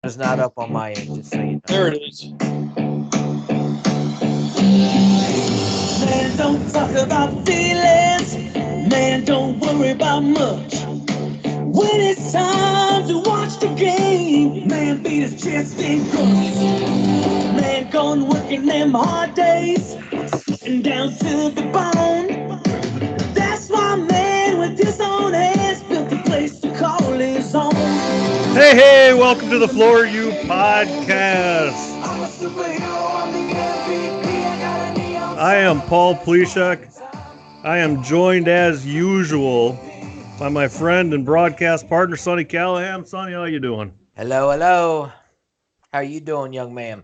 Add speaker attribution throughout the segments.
Speaker 1: It's not up on my end, just so you know.
Speaker 2: There it is.
Speaker 3: Man, don't talk about feelings. Man, don't worry about much. When it's time to watch the game, man, beat his chest and guts. Man, gone working them hard days and down to the bone. That's why man with his own hands built a place to call his own.
Speaker 4: Hey, welcome to the Floor You podcast.
Speaker 3: I'm a superhero, I'm the MVP, I got a neon
Speaker 4: I am Paul Pleshek. I am joined as usual by my friend and broadcast partner, Sonny Callahan. Sonny, how you doing?
Speaker 1: Hello, hello. How you doing, young man?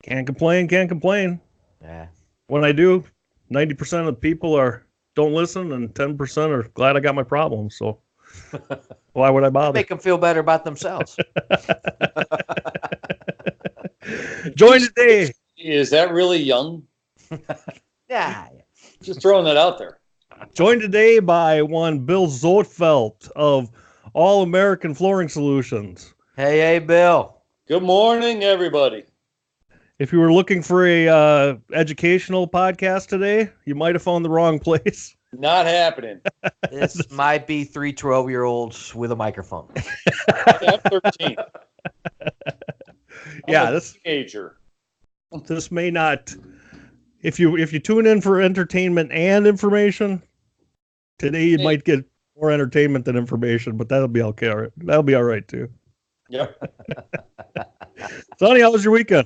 Speaker 4: Can't complain, can't complain.
Speaker 1: Yeah.
Speaker 4: When I do, 90% of the people don't listen and 10% are glad I got my problems. So why would I bother?
Speaker 1: Make them feel better about themselves.
Speaker 4: Joined today.
Speaker 2: Is that really young?
Speaker 1: Yeah.
Speaker 2: Just throwing that out there.
Speaker 4: Joined today by one Bill Zoetvelt of All American Flooring Solutions.
Speaker 1: Hey, Bill.
Speaker 2: Good morning, everybody.
Speaker 4: If you were looking for a educational podcast today, you might have found the wrong place.
Speaker 2: Not happening.
Speaker 1: This might be 3 12-year-olds with a microphone.
Speaker 2: I'm 13.
Speaker 4: Yeah,
Speaker 2: I'm a teenager.
Speaker 4: this may not. If you tune in for entertainment and information, today you might get more entertainment than information, but that'll be okay. All right. That'll be all right too.
Speaker 2: Yep.
Speaker 4: Sonny, how was your weekend?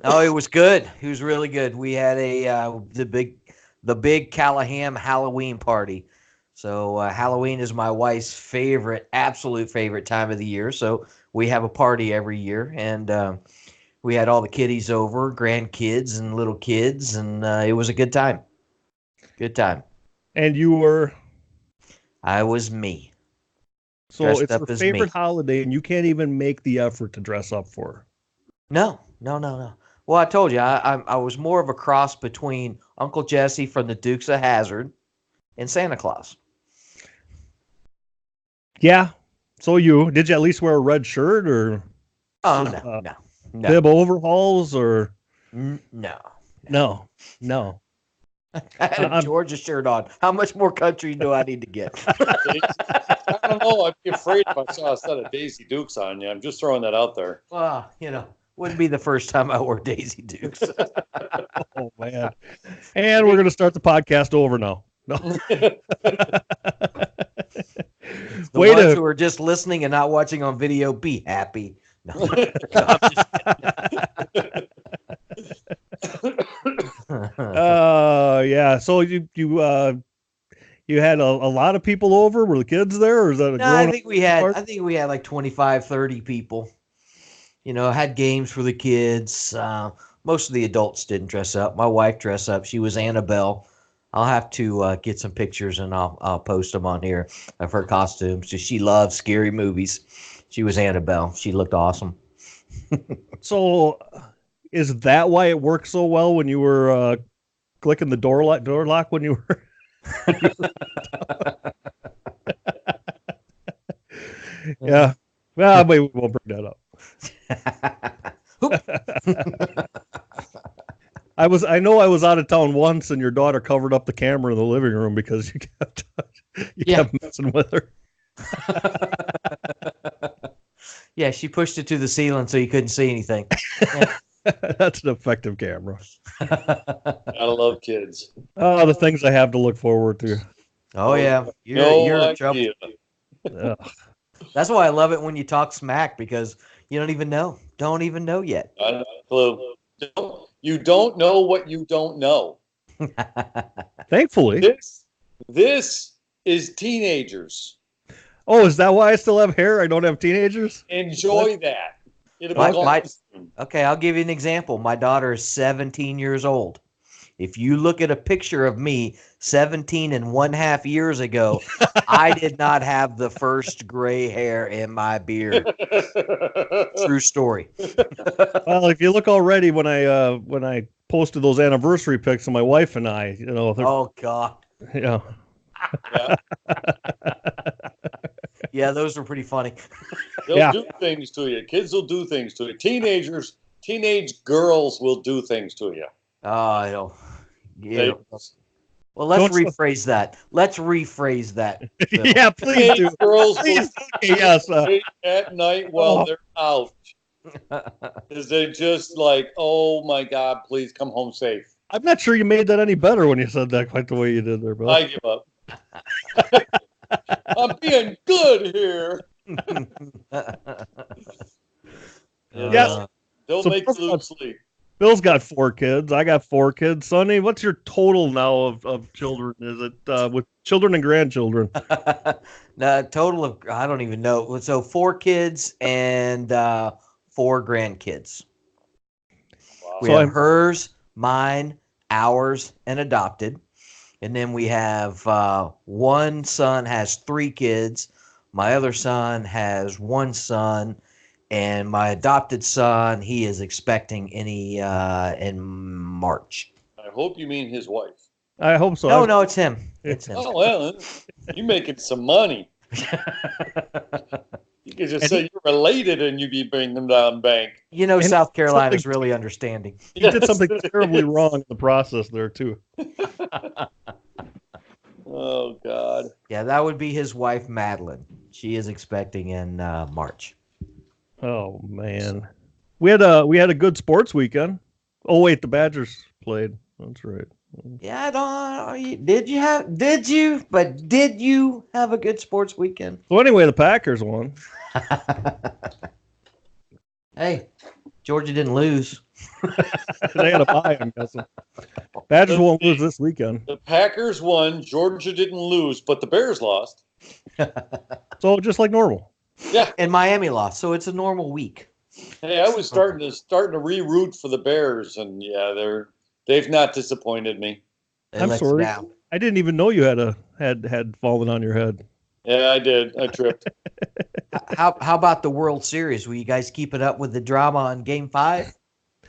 Speaker 1: Oh, it was good. It was really good. We had the big Callahan Halloween party. So Halloween is my wife's absolute favorite time of the year. So we have a party every year, and we had all the kiddies over, grandkids and little kids, and it was a good time. Good time.
Speaker 4: And you were.
Speaker 1: I was me.
Speaker 4: So
Speaker 1: Dressed
Speaker 4: it's
Speaker 1: up
Speaker 4: her
Speaker 1: as
Speaker 4: favorite
Speaker 1: me.
Speaker 4: holiday, and you can't even make the effort to dress up for her.
Speaker 1: No. Well, I told you, I was more of a cross between Uncle Jesse from the Dukes of Hazzard and Santa Claus.
Speaker 4: Yeah. So did you at least wear a red shirt or
Speaker 1: Oh,
Speaker 4: no.
Speaker 1: no.
Speaker 4: bib overalls or
Speaker 1: No.
Speaker 4: no?
Speaker 1: I had a Georgia shirt on. How much more country do I need to get?
Speaker 2: I don't know. I'd be afraid if I saw a set of Daisy Dukes on you. I'm just throwing that out there.
Speaker 1: Well, wouldn't be the first time I wore Daisy Dukes.
Speaker 4: Oh man! And we're gonna start the podcast over now. No.
Speaker 1: The ones who are just listening and not watching on video, be happy. No, I'm just
Speaker 4: yeah. So you had a lot of people over. Were the kids there, or is that a
Speaker 1: No, I
Speaker 4: grown-up
Speaker 1: think we had
Speaker 4: party?
Speaker 1: like 25, 30 people. Had games for the kids. Most of the adults didn't dress up. My wife dressed up. She was Annabelle. I'll have to get some pictures and I'll post them on here of her costumes. She loves scary movies. She was Annabelle. She looked awesome.
Speaker 4: So, is that why it worked so well when you were clicking the door lock when you were? Yeah. Well, maybe we won't bring that up. I know I was out of town once, and your daughter covered up the camera in the living room because you kept messing with her.
Speaker 1: Yeah, she pushed it to the ceiling so you couldn't see anything. Yeah.
Speaker 4: That's an effective camera.
Speaker 2: I love kids.
Speaker 4: Oh, the things I have to look forward to.
Speaker 1: Oh yeah, you're in trouble.
Speaker 2: idea.
Speaker 4: Ugh.
Speaker 1: That's why I love it when you talk smack because you don't even know yet.
Speaker 2: I don't have a clue. You don't know what you don't know.
Speaker 4: Thankfully.
Speaker 2: This is teenagers.
Speaker 4: Oh, is that why I still have hair? I don't have teenagers?
Speaker 2: Enjoy that. It'll
Speaker 1: My-
Speaker 2: be gone
Speaker 1: my-
Speaker 2: soon.
Speaker 1: Okay, I'll give you an example. My daughter is 17 years old. If you look at a picture of me 17 and 1/2 years ago, I did not have the first gray hair in my beard. True story.
Speaker 4: Well, if you look already when I posted those anniversary pics of my wife and I,
Speaker 1: Oh God.
Speaker 4: yeah.
Speaker 2: Yeah.
Speaker 1: Yeah, those are pretty funny.
Speaker 2: They'll do things to you. Kids will do things to you. Teenage girls will do things to you.
Speaker 1: Oh, I don't.
Speaker 2: They-
Speaker 1: Yeah. Well, let's
Speaker 4: Don't-
Speaker 1: rephrase that. Let's rephrase that. Phil.
Speaker 4: Yeah, please do.
Speaker 2: Teenage girls will
Speaker 4: Please. Okay, yes.
Speaker 2: wait at night while they're out. Because they're just like, oh my God, please come home safe.
Speaker 4: I'm not sure you made that any better when you said that quite the way you did there, Bill.
Speaker 2: I give up. I'm being good here.
Speaker 4: Yes.
Speaker 2: They'll
Speaker 4: So
Speaker 2: make you lose sleep.
Speaker 4: Bill's got 4 kids. I got 4 kids. Sonny, what's your total now of children? Is it with children and grandchildren?
Speaker 1: No, total of I don't even know. So 4 kids and 4 grandkids.
Speaker 2: Wow.
Speaker 1: We
Speaker 4: So
Speaker 1: have hers, mine, ours, and adopted. And then we have one son has 3 kids. My other son has 1 son. And my adopted son, he is expecting in March.
Speaker 2: I hope you mean his wife.
Speaker 4: I hope so.
Speaker 1: No, it's him. It's him.
Speaker 2: Oh, well, you're making some money. You could just
Speaker 4: And
Speaker 2: say you're related and you'd be bringing them down bank.
Speaker 1: You know,
Speaker 4: And
Speaker 1: South Carolina's
Speaker 4: something-
Speaker 1: really understanding.
Speaker 4: You did something terribly wrong in the process there, too.
Speaker 2: Oh, God.
Speaker 1: Yeah, that would be his wife, Madeline. She is expecting in March.
Speaker 4: Oh, man. We had a good sports weekend. Oh, wait, the Badgers played. That's right.
Speaker 1: Yeah, I don't. Did you? But did you have a good sports weekend?
Speaker 4: So anyway, the Packers won.
Speaker 1: Hey, Georgia didn't lose.
Speaker 4: They had a bye, I'm guessing. Badgers won't lose this weekend.
Speaker 2: The Packers won. Georgia didn't lose, but the Bears lost.
Speaker 4: So just like normal.
Speaker 2: Yeah.
Speaker 1: And Miami lost, so it's a normal week.
Speaker 2: Hey, I was starting to re-root for the Bears, and yeah, they've not disappointed me.
Speaker 1: They
Speaker 4: I'm
Speaker 1: let you
Speaker 4: sorry.
Speaker 1: down.
Speaker 4: I didn't even know you had fallen on your head.
Speaker 2: Yeah, I did. I tripped.
Speaker 1: How about the World Series? Were you guys keeping up with the drama on Game 5?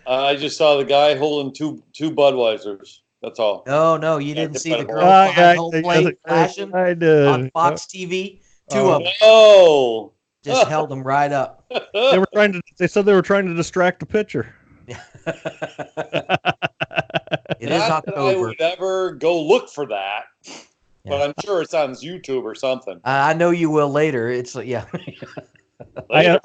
Speaker 2: I just saw the guy holding two Budweisers. That's all.
Speaker 1: No, you
Speaker 2: Yeah,
Speaker 1: didn't see the
Speaker 2: incredible.
Speaker 1: girl behind home plate flashing
Speaker 4: I did.
Speaker 1: on Fox TV. Two
Speaker 4: Oh.
Speaker 1: of them
Speaker 2: Oh,
Speaker 1: just held them right up.
Speaker 4: They said they were trying to distract the pitcher.
Speaker 1: It is
Speaker 2: Not that I
Speaker 1: October.
Speaker 2: would ever go look for that, but
Speaker 1: Yeah.
Speaker 2: I'm sure it's on YouTube or something.
Speaker 1: I know you will later. It's yeah.
Speaker 2: Later.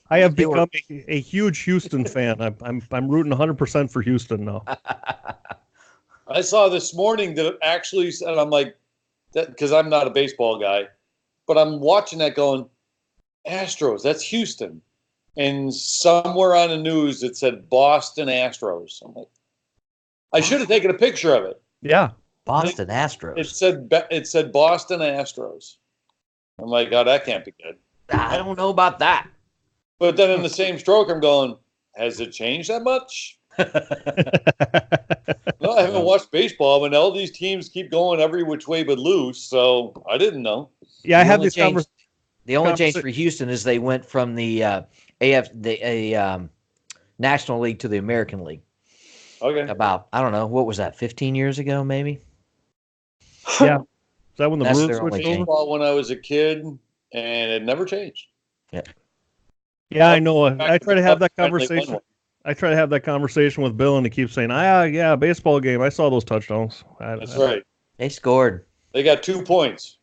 Speaker 4: I have
Speaker 1: They were-
Speaker 4: become a huge Houston fan. I'm rooting 100% for Houston now.
Speaker 2: I saw this morning that it actually said, I'm like, that because I'm not a baseball guy, but I'm watching that going, Astros, that's Houston. And somewhere on the news it said Boston Astros. I'm like, I should have taken a picture of it.
Speaker 4: Yeah.
Speaker 1: Boston Astros.
Speaker 2: It said Boston Astros. I'm like, oh, that can't be good.
Speaker 1: I don't know about that.
Speaker 2: But then in the same stroke, I'm going, has it changed that much? No, I haven't watched baseball, but all these teams keep going every which way but loose, so I didn't know.
Speaker 4: Yeah, I
Speaker 1: The
Speaker 4: had
Speaker 1: only
Speaker 4: this
Speaker 1: change-
Speaker 4: conversation.
Speaker 1: The only change for Houston is they went from the National League to the American League.
Speaker 2: Okay.
Speaker 1: About I don't know what was that 15 years ago maybe.
Speaker 4: Yeah. Is that when the
Speaker 1: That's
Speaker 4: Brewers
Speaker 1: their only
Speaker 4: switched
Speaker 1: change.
Speaker 4: over?
Speaker 2: Baseball when I was a kid, and it never changed.
Speaker 4: Yeah, I know. I try to have that
Speaker 2: Finally won
Speaker 4: conversation.
Speaker 2: one.
Speaker 4: I try to have that conversation with Bill, and he keeps saying, yeah, baseball game. I saw those touchdowns.
Speaker 2: That's right.
Speaker 1: They scored
Speaker 2: They got 2 points.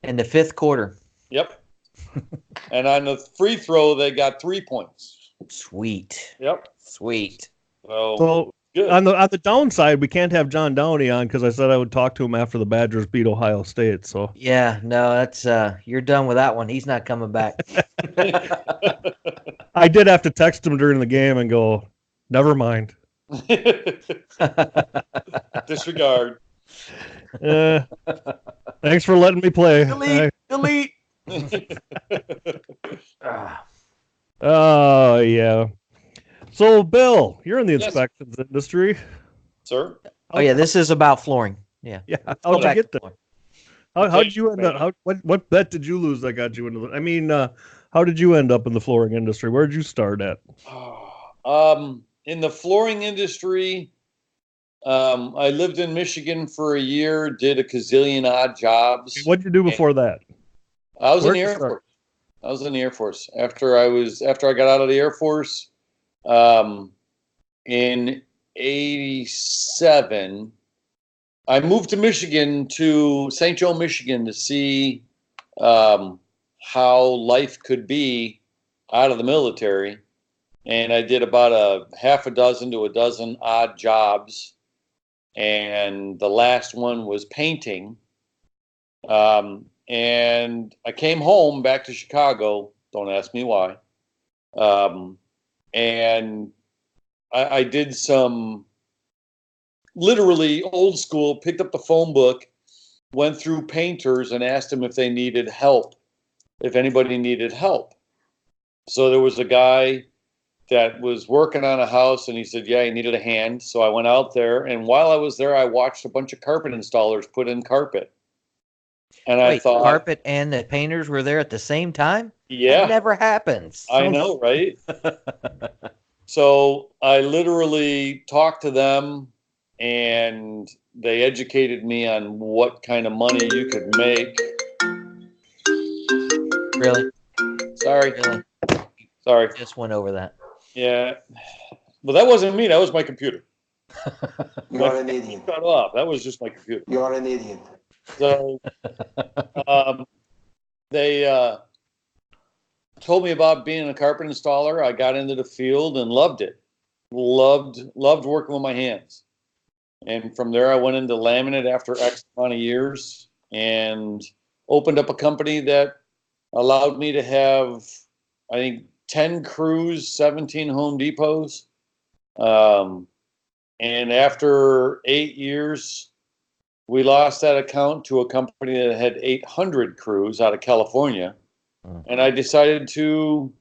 Speaker 1: in the 5th quarter.
Speaker 2: Yep. And on the free throw, they got 3 points.
Speaker 1: Sweet.
Speaker 2: Yep.
Speaker 1: Sweet.
Speaker 4: So
Speaker 2: Good.
Speaker 4: on the downside, we can't have John Downey on because I said I would talk to him after the Badgers beat Ohio State. So
Speaker 1: Yeah, no, that's you're done with that one. He's not coming back.
Speaker 4: I did have to text him during the game and go, never mind.
Speaker 2: Disregard.
Speaker 4: Thanks for letting me play.
Speaker 1: Delete. Ah.
Speaker 4: Oh, yeah. So, Bill, you're in the
Speaker 2: Yes.
Speaker 4: inspections industry.
Speaker 2: Sir?
Speaker 1: Oh yeah, this is about flooring. Yeah.
Speaker 4: Yeah.
Speaker 1: Go
Speaker 4: How'd you
Speaker 1: back
Speaker 4: get
Speaker 1: to
Speaker 4: there?
Speaker 1: flooring.
Speaker 4: How did you end up? What bet did you lose that got you into the? I mean, how did you end up in the flooring industry? Where did you start at?
Speaker 2: In the flooring industry, I lived in Michigan for a year, did a gazillion odd jobs.
Speaker 4: What did you do before that?
Speaker 2: I was in
Speaker 4: Where'd
Speaker 2: the
Speaker 4: you
Speaker 2: Air
Speaker 4: start?
Speaker 2: Force. I was in the Air Force. After I got out of the Air Force, in '87, I moved to Michigan, to St. Joe, Michigan, to see how life could be out of the military. And I did about a half a dozen to a dozen odd jobs. And the last one was painting. And I came home back to Chicago. Don't ask me why. And I did some literally old school, picked up the phone book, went through painters and asked them if they needed help, if anybody needed help. So there was a guy that was working on a house and he said, yeah, he needed a hand. So I went out there, and while I was there, I watched a bunch of carpet installers put in carpet. And I thought,
Speaker 1: carpet and the painters were there at the same time?
Speaker 2: yeah,
Speaker 1: That never happens.
Speaker 2: I know, right? So I literally talked to them, and they educated me on what kind of money you could make.
Speaker 1: Really?
Speaker 2: Sorry.
Speaker 1: Really?
Speaker 2: Sorry.
Speaker 1: Just went over that.
Speaker 2: Yeah. Well, that wasn't me. That was my computer.
Speaker 3: You're an idiot.
Speaker 2: Shut off. That was just my computer.
Speaker 3: You're an idiot.
Speaker 2: So they told me about being a carpet installer. I got into the field and loved it. Loved working with my hands. And from there, I went into laminate after X amount of years and opened up a company that allowed me to have, I think, 10 crews, 17 Home Depots. And after 8 years, we lost that account to a company that had 800 crews out of California. And I decided to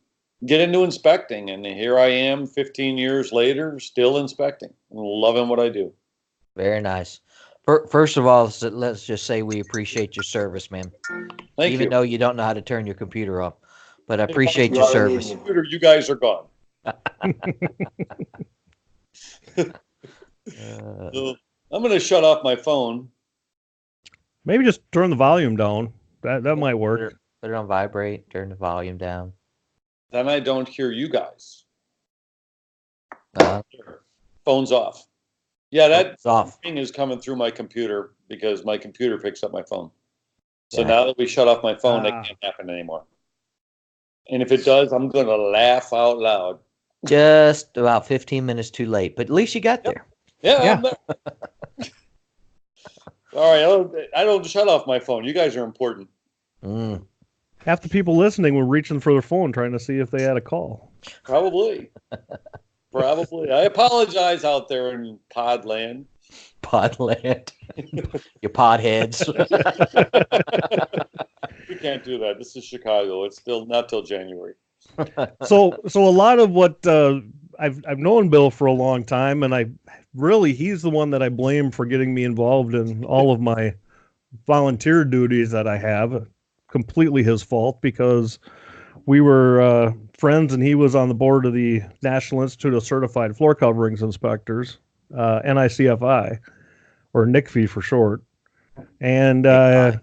Speaker 2: get into inspecting. And here I am 15 years later, still inspecting and loving what I do.
Speaker 1: Very nice. First of all, let's just say we appreciate your service, man.
Speaker 2: Thank
Speaker 1: Even
Speaker 2: you.
Speaker 1: though you don't know how to turn your computer off. But I appreciate your
Speaker 3: You're an
Speaker 1: service.
Speaker 3: idiot.
Speaker 2: Computer, you guys are gone. So I'm going to shut off my phone.
Speaker 4: Maybe just turn the volume down. That might work.
Speaker 1: Put it on vibrate, turn the volume down.
Speaker 2: Then I don't hear you guys.
Speaker 1: Uh,
Speaker 2: Phone's off. Yeah, that
Speaker 1: it's off.
Speaker 2: thing is coming through my computer because my computer picks up my phone. So
Speaker 1: Yeah.
Speaker 2: now that we shut off my phone, that can't happen anymore. And if it does, I'm going to laugh out loud.
Speaker 1: Just about 15 minutes too late, but at least you got there.
Speaker 2: Yeah. I'm there. All right, I don't shut off my phone. You guys are important.
Speaker 1: Mm.
Speaker 4: Half the people listening were reaching for their phone trying to see if they had a call.
Speaker 2: Probably. I apologize out there in Podland.
Speaker 1: Podland. You podheads.
Speaker 2: We can't do that. This is Chicago. It's still not till January.
Speaker 4: So a lot of what I've known Bill for a long time, and he's the one that I blame for getting me involved in all of my volunteer duties that I have. Completely his fault, because we were friends, and he was on the board of the National Institute of Certified Floor Coverings Inspectors, NICFI, or NICFI for short. And
Speaker 2: NICFI.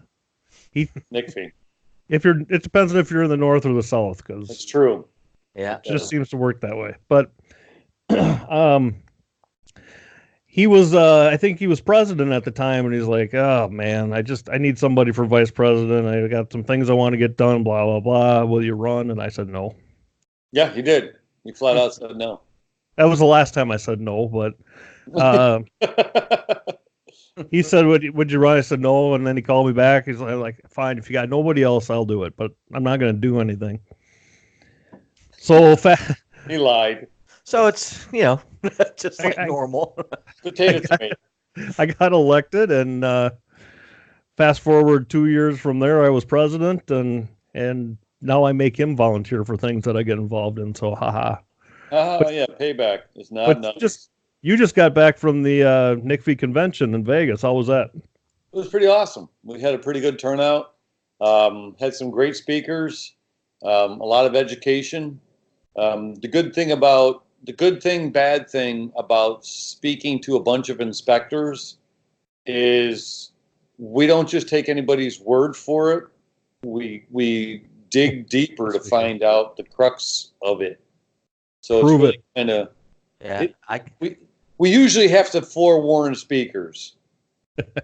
Speaker 4: it depends on if you're in the north or the south, because
Speaker 2: That's true.
Speaker 1: Yeah.
Speaker 4: it just seems to work that way. But he was, I think he was president at the time, and he's like, oh man, I need somebody for vice president. I got some things I want to get done, blah, blah, blah. Will you run? And I said no.
Speaker 2: Yeah, he did. He flat out said no.
Speaker 4: That was the last time I said no, but he said, would you run? I said no, and then he called me back. He's like, fine, if you got nobody else, I'll do it, but I'm not going to do anything. So
Speaker 2: he lied.
Speaker 1: So it's, just like normal.
Speaker 2: Potato.
Speaker 4: I got elected, and fast forward 2 years from there, I was president, and now I make him volunteer for things that I get involved in. So, haha.
Speaker 2: Yeah, payback is not nice.
Speaker 4: You just got back from the NICFI convention in Vegas. How was that?
Speaker 2: It was pretty awesome. We had a pretty good turnout. Had some great speakers. A lot of education. The bad thing about speaking to a bunch of inspectors is we don't just take anybody's word for it. We dig deeper to find out the crux of it. So
Speaker 4: Prove
Speaker 2: it's really
Speaker 4: it.
Speaker 2: kind of
Speaker 1: Yeah,
Speaker 2: we usually have to forewarn speakers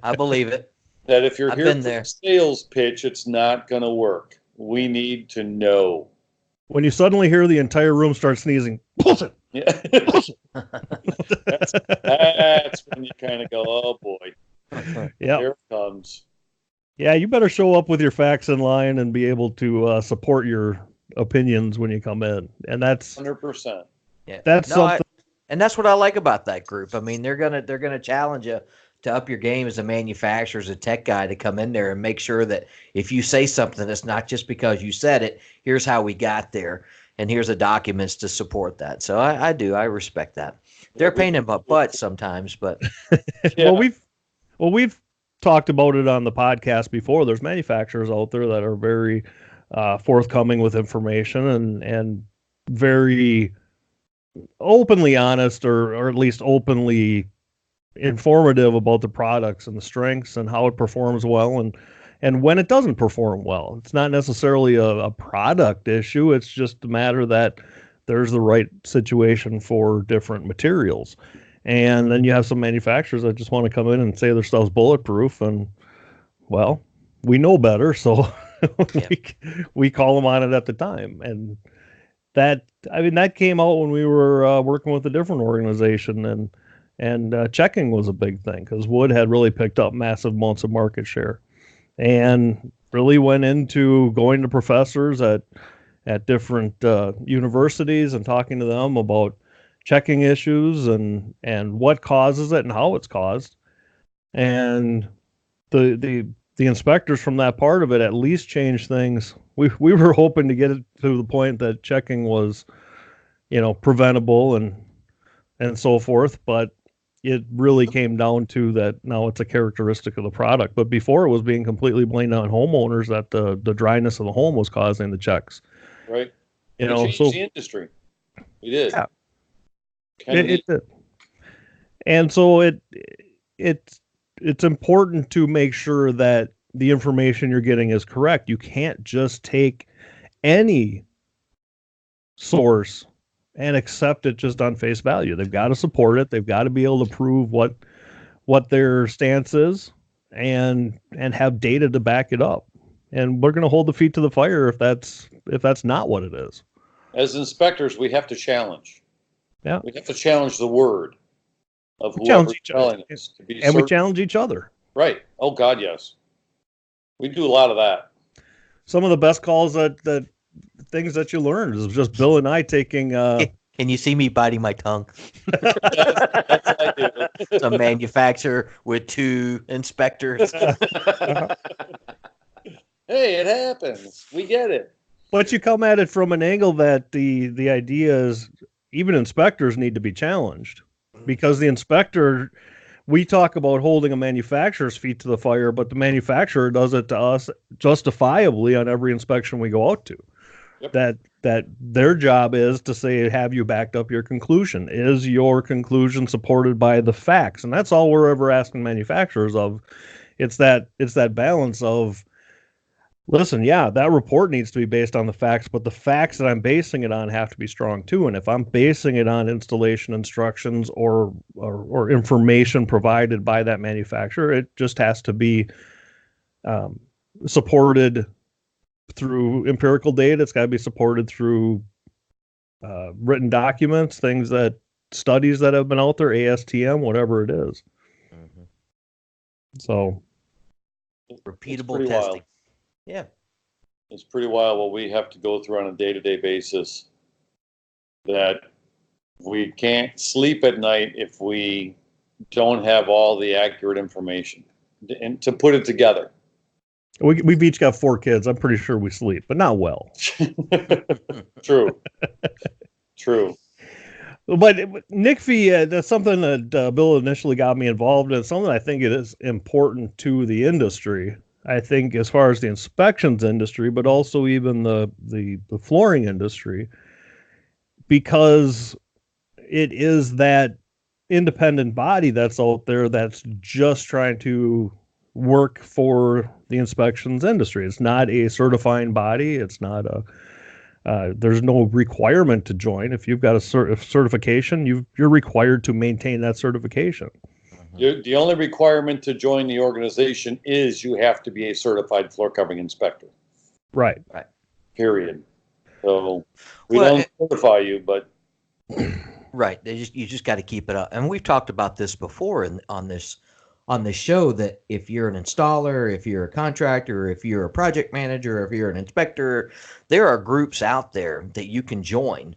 Speaker 1: I believe it.
Speaker 2: that if you're
Speaker 1: I've
Speaker 2: here
Speaker 1: been
Speaker 2: for
Speaker 1: there.
Speaker 2: a sales pitch, it's not going to work. We need to know.
Speaker 4: When you suddenly hear the entire room start sneezing, bullshit.
Speaker 2: Yeah. That's when you kind of go, oh boy,
Speaker 4: Yeah.
Speaker 2: here it comes.
Speaker 4: Yeah, you better show up with your facts in line and be able to support your opinions when you come in. And that's
Speaker 2: 100%.
Speaker 1: Yeah,
Speaker 4: that's something.
Speaker 1: and that's what I like about that group. I mean, they're gonna challenge you to up your game as a manufacturer, as a tech guy, to come in there and make sure that if you say something, it's not just because you said it. Here's how we got there, and here's the documents to support that. So I respect that. They're a pain in my butt sometimes, but
Speaker 2: Yeah.
Speaker 4: We've talked about it on the podcast before. There's manufacturers out there that are very forthcoming with information and very openly honest, or at least openly informative about the products and the strengths and how it performs well and when it doesn't perform well. It's not necessarily a product issue. It's just a matter that there's the right situation for different materials. And then you have some manufacturers that just want to come in and say their stuff's bulletproof, and well, we know better, so
Speaker 1: Yeah.
Speaker 4: we call them on it at the time. And that came out when we were working with a different organization, and checking was a big thing because Wood had really picked up massive amounts of market share, and really went into going to professors at different universities and talking to them about checking issues and what causes it and how it's caused. And the inspectors from that part of it at least changed things. We were hoping to get it to the point that checking was, preventable and so forth, but it really came down to that now it's a characteristic of the product. But before, it was being completely blamed on homeowners that the dryness of the home was causing the checks.
Speaker 2: Right.
Speaker 4: You
Speaker 2: We
Speaker 4: know,
Speaker 2: changed
Speaker 4: so
Speaker 2: the industry. We did.
Speaker 4: Yeah.
Speaker 2: Kind of
Speaker 4: it did. And so it's important to make sure that the information you're getting is correct. You can't just take any source and accept it just on face value. They've got to support it. They've got to be able to prove what their stance is and have data to back it up. And we're going to hold the feet to the fire if that's not what it is.
Speaker 2: As inspectors, we have to challenge.
Speaker 4: Yeah.
Speaker 2: We have to challenge the word of
Speaker 4: We challenge
Speaker 2: whoever's
Speaker 4: each other.
Speaker 2: telling us to be
Speaker 4: And we
Speaker 2: certain.
Speaker 4: challenge each other.
Speaker 2: Right. Oh God, yes. We do a lot of that.
Speaker 4: Some of the best calls that things that you learned is just Bill and I taking
Speaker 1: can you see me biting my tongue?
Speaker 2: Yes, I do.
Speaker 1: It's a manufacturer with two inspectors.
Speaker 2: Hey, it happens. We get it.
Speaker 4: but you come at it from an angle that the idea is even inspectors need to be challenged, because the inspector, we talk about holding a manufacturer's feet to the fire, but the manufacturer does it to us justifiably on every inspection we go out to.
Speaker 2: Yep.
Speaker 4: That their job is to say, have you backed up your conclusion? Is your conclusion supported by the facts? And that's all we're ever asking manufacturers of. It's that balance of, listen, yeah, that report needs to be based on the facts, but the facts that I'm basing it on have to be strong too. And if I'm basing it on installation instructions or information provided by that manufacturer, it just has to be supported through empirical data. It's got to be supported through written documents, studies that have been out there, ASTM, whatever it is.
Speaker 1: Mm-hmm.
Speaker 4: So
Speaker 1: Repeatable
Speaker 2: pretty
Speaker 1: testing.
Speaker 2: wild.
Speaker 1: Yeah.
Speaker 2: It's pretty wild what we have to go through on a day-to-day basis, that we can't sleep at night if we don't have all the accurate information and to put it together.
Speaker 4: we've each got 4 kids. I'm pretty sure we sleep, but not well.
Speaker 2: True. True.
Speaker 4: But NICFI, that's something that Bill initially got me involved in. Something I think it is important to the industry. I think as far as the inspections industry, but also even the flooring industry, because it is that independent body that's out there that's just trying to work for the inspections industry. It's not a certifying body. It's not a there's no requirement to join. If you've got a certification, you're required to maintain that certification.
Speaker 2: The only requirement to join the organization is you have to be a certified floor covering inspector.
Speaker 4: Right.
Speaker 2: Period. So we don't certify you, but
Speaker 1: right. You just got to keep it up. And we've talked about this before on this show, that if you're an installer, if you're a contractor, if you're a project manager, if you're an inspector, there are groups out there that you can join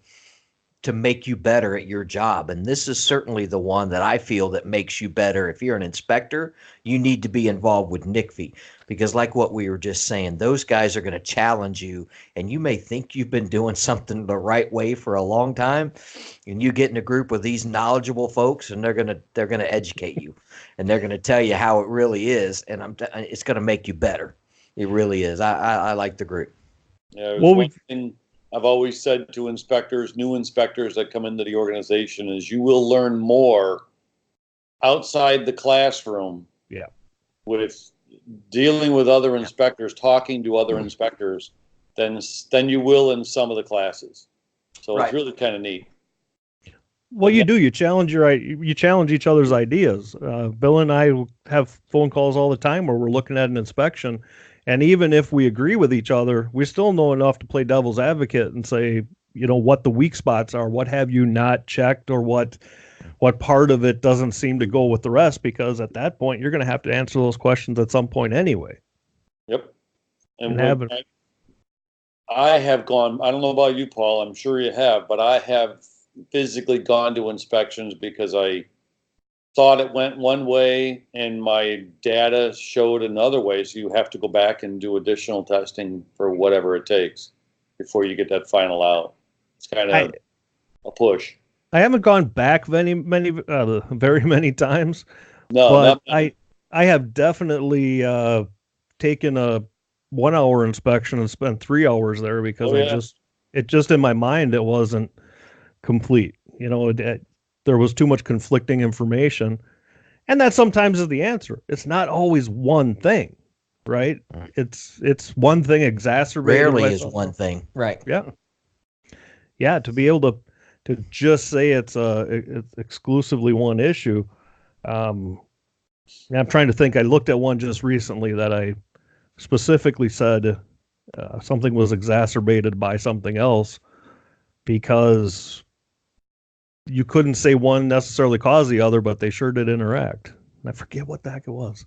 Speaker 1: to make you better at your job. And this is certainly the one that I feel that makes you better. If you're an inspector, you need to be involved with NICFI, because like what we were just saying, those guys are going to challenge you, and you may think you've been doing something the right way for a long time, and you get in a group with these knowledgeable folks, and they're going to educate you, and they're going to tell you how it really is, and it's going to make you better. It really is. I like the group.
Speaker 2: Yeah, one thing I've always said to inspectors, new inspectors that come into the organization, is you will learn more outside the classroom.
Speaker 4: Yeah.
Speaker 2: With dealing with other inspectors, talking to other inspectors, than you will in some of the classes. So It's really kind of neat.
Speaker 4: Well, you do. You challenge each other's ideas. Bill and I have phone calls all the time where we're looking at an inspection, and even if we agree with each other, we still know enough to play devil's advocate and say, what the weak spots are, what have you not checked, or what part of it doesn't seem to go with the rest, because at that point you're going to have to answer those questions at some point anyway.
Speaker 2: Yep. And I have gone, I don't know about you, Paul, I'm sure you have, but I have physically gone to inspections because I thought it went one way and my data showed another way. So you have to go back and do additional testing for whatever it takes before you get that final out. It's kind of a push.
Speaker 4: I haven't gone back very many times.
Speaker 2: No,
Speaker 4: but I have definitely taken a 1 hour inspection and spent 3 hours there because it just in my mind it wasn't complete. There was too much conflicting information, and that sometimes is the answer. It's not always one thing, right? It's one thing exacerbated.
Speaker 1: Rarely is one thing, right?
Speaker 4: Yeah. To be able to just say it's exclusively one issue. I'm trying to think. I looked at one just recently that I specifically said something was exacerbated by something else, because you couldn't say one necessarily caused the other, but they sure did interact. I forget what the heck it was.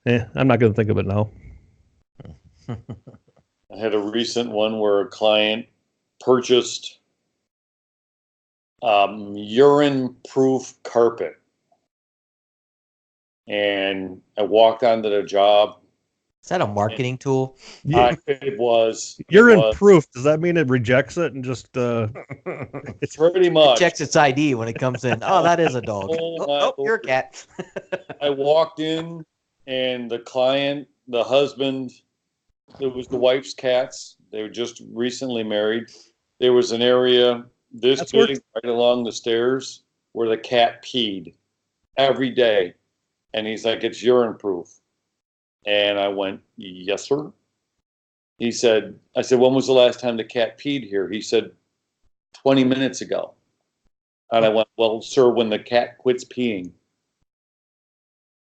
Speaker 4: I'm not going to think of it now.
Speaker 2: I had a recent one where a client purchased urine-proof carpet. And I walked onto the job.
Speaker 1: Is that a marketing tool?
Speaker 2: It was.
Speaker 4: Urine-proof. Does that mean it rejects it and just...
Speaker 2: It's pretty much.
Speaker 1: It checks its ID when it comes in. Oh, that is a dog. You're a cat.
Speaker 2: I walked in, and the client, the husband, it was the wife's cats. They were just recently married. There was an area this big right along the stairs where the cat peed every day. And he's like, it's urine proof. And I went, yes, sir. I said, when was the last time the cat peed here? He said, 20 minutes ago. And I went, well, sir, when the cat quits peeing,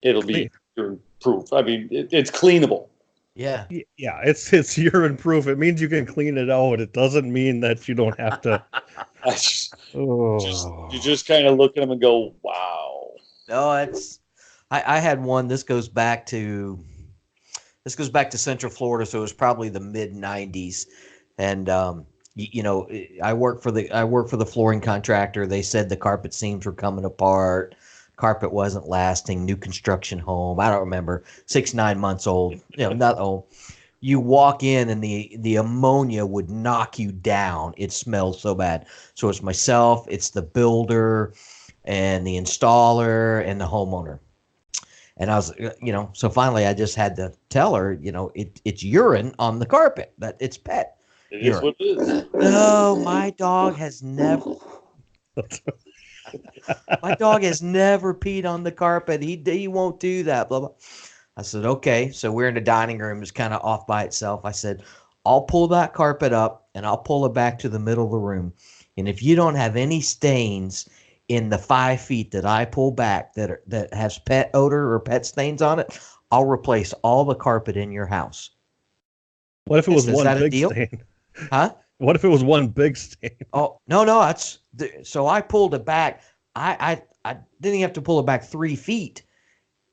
Speaker 2: it'll be urine proof. I mean, it's cleanable.
Speaker 1: Yeah.
Speaker 4: Yeah, it's urine proof. It means you can clean it out. It doesn't mean that you don't have to.
Speaker 2: You just kind of look at them and go, wow.
Speaker 1: No, I had one. This goes back to Central Florida, so it was probably the mid '90s, and I work for the flooring contractor. They said the carpet seams were coming apart, carpet wasn't lasting. New construction home. I don't remember. 6-9 months old. Not old. You walk in and the ammonia would knock you down. It smells so bad. So it's myself, it's the builder, and the installer, and the homeowner. And I was, so finally I just had to tell her, it's urine on the carpet, that it's pet.
Speaker 2: It is what it is.
Speaker 1: No, my dog has never peed on the carpet. He won't do that, blah, blah. I said, okay. So we're in the dining room. It's kind of off by itself. I said, I'll pull that carpet up and I'll pull it back to the middle of the room. And if you don't have any stains in the 5 feet that I pull back that has pet odor or pet stains on it, I'll replace all the carpet in your house.
Speaker 4: What if it was
Speaker 1: Is
Speaker 4: one
Speaker 1: that a
Speaker 4: big
Speaker 1: deal?
Speaker 4: stain?
Speaker 1: Huh?
Speaker 4: What if it was one big stain?
Speaker 1: Oh, no, so I pulled it back. I didn't even have to pull it back 3 feet.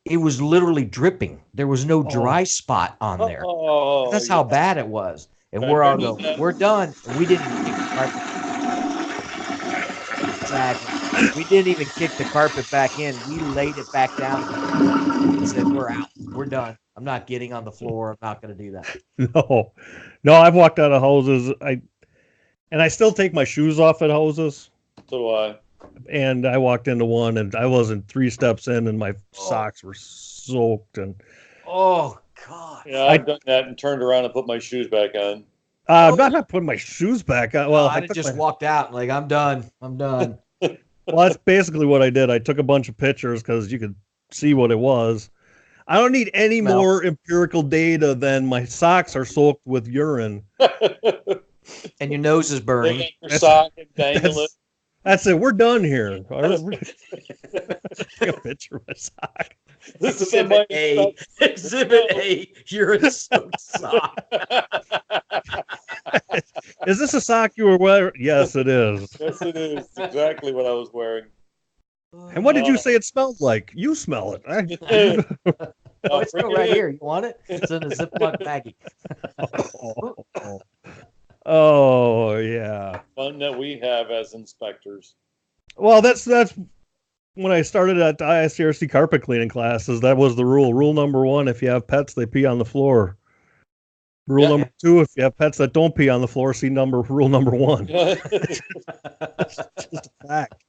Speaker 1: It was literally dripping. There was no dry spot on there.
Speaker 2: Oh,
Speaker 1: That's how bad it was. And we're all going, we're done. And we didn't even kick the carpet. Exactly. We didn't even kick the carpet back in. We laid it back down and said, we're out. We're done. I'm not getting on the floor. I'm not going to do that.
Speaker 4: No, I've walked out of houses. I still take my shoes off at houses.
Speaker 2: So do I.
Speaker 4: And I walked into one, and I wasn't 3 steps in, and my socks were soaked. And
Speaker 1: Oh, God.
Speaker 2: Yeah, I've done that and turned around and put my shoes back on.
Speaker 4: I'm not putting my shoes back on. Well,
Speaker 1: I just walked out like, I'm done. I'm done.
Speaker 4: Well, that's basically what I did. I took a bunch of pictures because you could see what it was. I don't need any more empirical data than my socks are soaked with urine.
Speaker 1: And your nose is burning.
Speaker 2: Your sock and dangle it.
Speaker 4: That's it. We're done here. Take a picture of my sock.
Speaker 1: Exhibit A. Exhibit A. Urine soaked sock.
Speaker 4: Is this a sock you were wearing? Yes, it is.
Speaker 2: Yes, it is. Exactly what I was wearing.
Speaker 4: And what did you say it smelled like? You smell it.
Speaker 1: Oh, it's still right here. You want it? It's in a Ziploc baggie.
Speaker 4: Oh, yeah.
Speaker 2: Fun that we have as inspectors.
Speaker 4: Well, that's when I started at ISCRC carpet cleaning classes. That was the rule. Rule number 1: if you have pets, they pee on the floor. Rule number 2: if you have pets that don't pee on the floor, rule number 1. It's just a fact.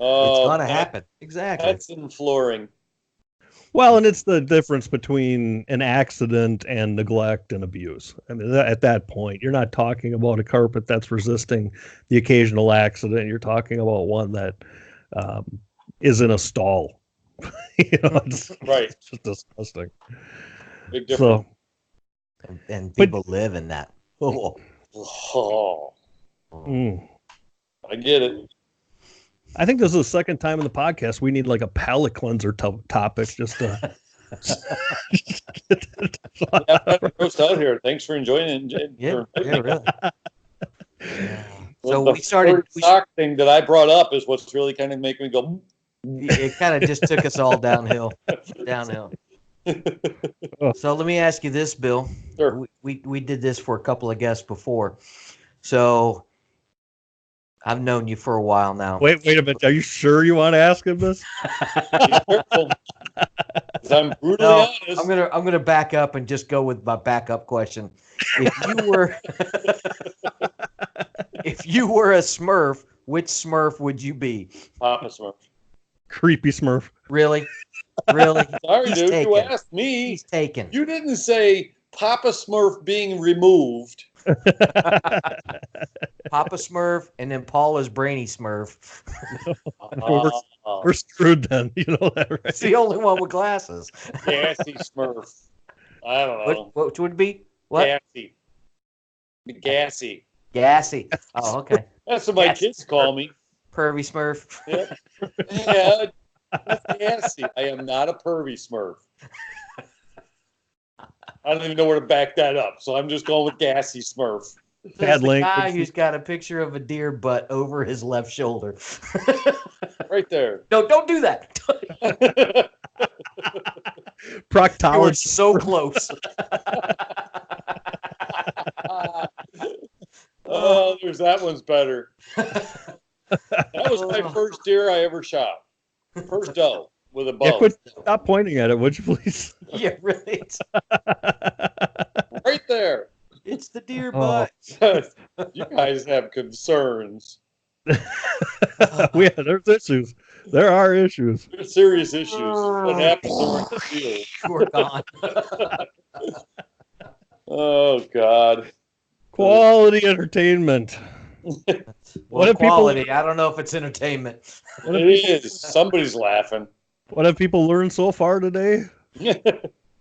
Speaker 1: It's gonna happen. Exactly.
Speaker 2: Pets and flooring.
Speaker 4: Well, and it's the difference between an accident and neglect and abuse. I mean, at that point, you're not talking about a carpet that's resisting the occasional accident. You're talking about one that is in a stall. It's just disgusting.
Speaker 2: Big difference.
Speaker 1: And people live in that.
Speaker 2: Oh. I get it.
Speaker 4: I think this is the second time in the podcast we need like a palate cleanser topic just to
Speaker 2: Roast out here. Thanks for enjoying it.
Speaker 1: Yeah, really. Yeah.
Speaker 2: So
Speaker 1: we started.
Speaker 2: The sock thing that I brought up is what's really kind of making me go.
Speaker 1: It kind of just took us all downhill. So let me ask you this, Bill.
Speaker 2: Sure.
Speaker 1: We did this for a couple of guests before. So I've known you for a while now.
Speaker 4: Wait a minute. Are you sure you want to ask him this?
Speaker 2: I'm brutally honest.
Speaker 1: I'm gonna back up and just go with my backup question. If you were a Smurf, which Smurf would you be?
Speaker 2: Papa Smurf.
Speaker 4: Creepy Smurf.
Speaker 1: Really?
Speaker 2: Sorry, dude.
Speaker 1: Taken.
Speaker 2: You asked me.
Speaker 1: He's taken.
Speaker 2: You didn't say Papa Smurf being removed.
Speaker 1: Papa Smurf, and then Paula's Brainy Smurf.
Speaker 4: We're screwed then. You know that, right?
Speaker 1: It's the only one with glasses.
Speaker 2: Gassy Smurf. I don't know.
Speaker 1: What would it be? What?
Speaker 2: Gassy. Gassy.
Speaker 1: Gassy. Oh, okay.
Speaker 2: That's what my kids call me.
Speaker 1: Pervy Smurf.
Speaker 2: Yeah. That's gassy. I am not a pervy Smurf. I don't even know where to back that up, so I'm just going with gassy Smurf.
Speaker 1: That's the guy who's got a picture of a deer butt over his left shoulder.
Speaker 2: Right there.
Speaker 1: No, don't do that.
Speaker 4: Proctology.
Speaker 1: You were so close.
Speaker 2: Oh, there's that one's better. That was my first deer I ever shot. First doe with a bow.
Speaker 4: Yeah, stop pointing at it, would you please?
Speaker 1: Yeah, really.
Speaker 2: Right there.
Speaker 1: It's the deer butt.
Speaker 2: You guys have concerns.
Speaker 4: There's issues. There are issues.
Speaker 2: There's serious issues. What happens during the field?
Speaker 1: We're gone.
Speaker 2: Oh, God.
Speaker 4: Quality entertainment.
Speaker 1: What if quality? I don't know if it's entertainment.
Speaker 2: It is. Somebody's laughing.
Speaker 4: What have people learned so far today?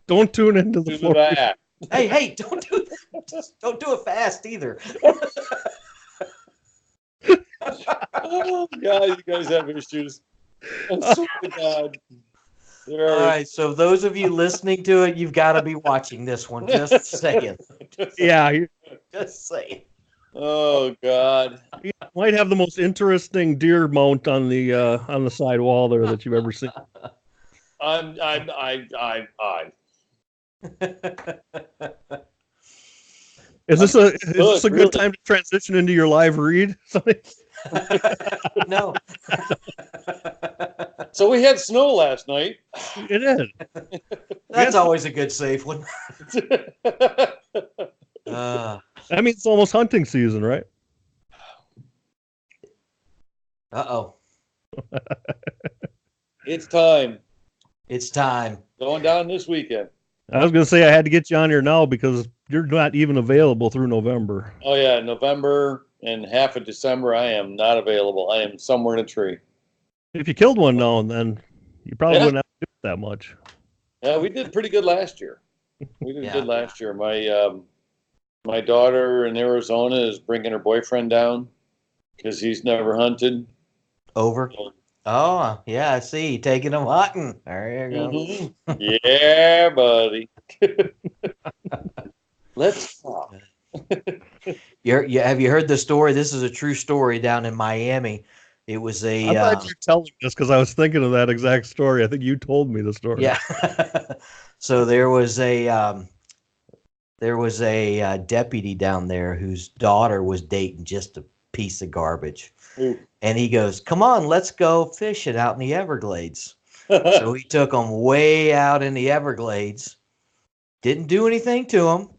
Speaker 4: Don't tune into the
Speaker 2: Do
Speaker 4: Florida.
Speaker 2: that.
Speaker 1: Hey, don't do that. Don't do it fast either.
Speaker 2: Oh God, you guys have issues. I swear to God. There
Speaker 1: All
Speaker 2: are
Speaker 1: right, so those of you listening to it, you've got to be watching this one. Just saying.
Speaker 4: Yeah, you
Speaker 1: Just saying.
Speaker 2: Oh God.
Speaker 4: might have the most interesting deer mount on the side wall there that you've ever seen.
Speaker 2: I
Speaker 4: Is this a
Speaker 2: really.
Speaker 4: good time to transition into your live read? Sonny?
Speaker 1: No.
Speaker 2: So we had snow last night.
Speaker 4: It is.
Speaker 1: That's always a good safe one.
Speaker 4: I mean, it's almost hunting season, right?
Speaker 1: Uh-oh.
Speaker 2: It's time.
Speaker 1: It's time.
Speaker 2: Going down this weekend.
Speaker 4: I was going to say I had to get you on here now because you're not even available through November.
Speaker 2: Oh yeah, November and half of December I am not available. I am somewhere in a tree.
Speaker 4: If you killed one now and then, you probably
Speaker 2: Yeah.
Speaker 4: wouldn't have to do it that much.
Speaker 2: Yeah, we did pretty good last year. We did
Speaker 1: Yeah.
Speaker 2: good last year. My daughter in Arizona is bringing her boyfriend down because he's never hunted.
Speaker 1: Over.
Speaker 2: So,
Speaker 1: Oh, yeah, I see. Taking them hunting. There you go.
Speaker 2: mhm. Yeah, buddy. Let's talk.
Speaker 1: Have you heard the story? This is a true story down in Miami. It was
Speaker 4: I'm glad you're telling this because I was thinking of that exact story. I think you told me the story.
Speaker 1: yeah. So there was a deputy down there whose daughter was dating just a piece of garbage.
Speaker 2: Ooh.
Speaker 1: And he goes, "Come on, let's go fishing out in the Everglades." So he took them way out in the Everglades. Didn't do anything to them.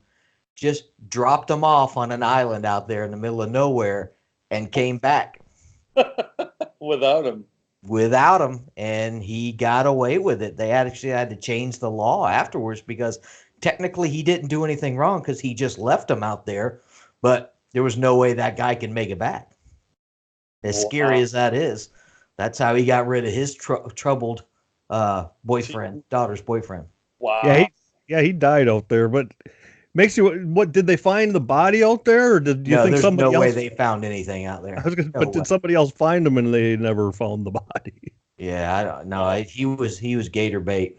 Speaker 1: Just dropped them off on an island out there in the middle of nowhere and came back
Speaker 2: Without him.
Speaker 1: without him, and he got away with it. They actually had to change the law afterwards because technically he didn't do anything wrong because he just left them out there, but there was no way that guy can make it back. As scary as that is, that's how he got rid of his troubled boyfriend, daughter's boyfriend.
Speaker 2: Wow.
Speaker 4: Yeah, he died out there. But makes you what? Did they find the body out there, or did you
Speaker 1: No,
Speaker 4: think
Speaker 1: there's
Speaker 4: somebody
Speaker 1: no
Speaker 4: else?
Speaker 1: way they found anything out there. No
Speaker 4: But
Speaker 1: way.
Speaker 4: did somebody else find him and they never found the body?
Speaker 1: Yeah, I don't know. He was gator bait.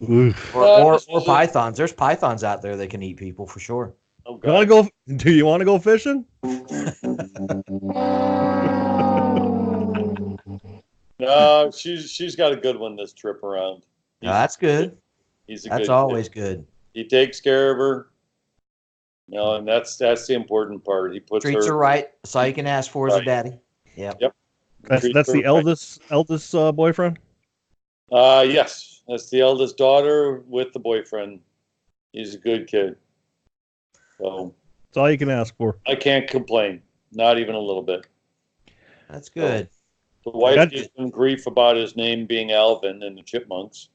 Speaker 4: Oof.
Speaker 1: Or pythons. There's pythons out there that can eat people for sure.
Speaker 2: Oh,
Speaker 4: You want to go? Do you want to go fishing?
Speaker 2: No, she's got a good one this trip around.
Speaker 1: No, that's good.
Speaker 2: He's a
Speaker 1: That's
Speaker 2: good
Speaker 1: always
Speaker 2: kid.
Speaker 1: good.
Speaker 2: He takes care of her. And that's the important part. He puts
Speaker 1: Treats her right. That's all you can ask for as a
Speaker 2: Right.
Speaker 1: daddy. Yep.
Speaker 2: Yep.
Speaker 4: That's
Speaker 2: treats her
Speaker 4: the
Speaker 2: right.
Speaker 4: eldest boyfriend.
Speaker 2: Yes, that's the eldest daughter with the boyfriend. He's a good kid. So
Speaker 4: That's all you can ask for.
Speaker 2: I can't complain, not even a little bit.
Speaker 1: That's good.
Speaker 2: The wife
Speaker 4: That-
Speaker 2: gives him grief about his name being Alvin and the Chipmunks.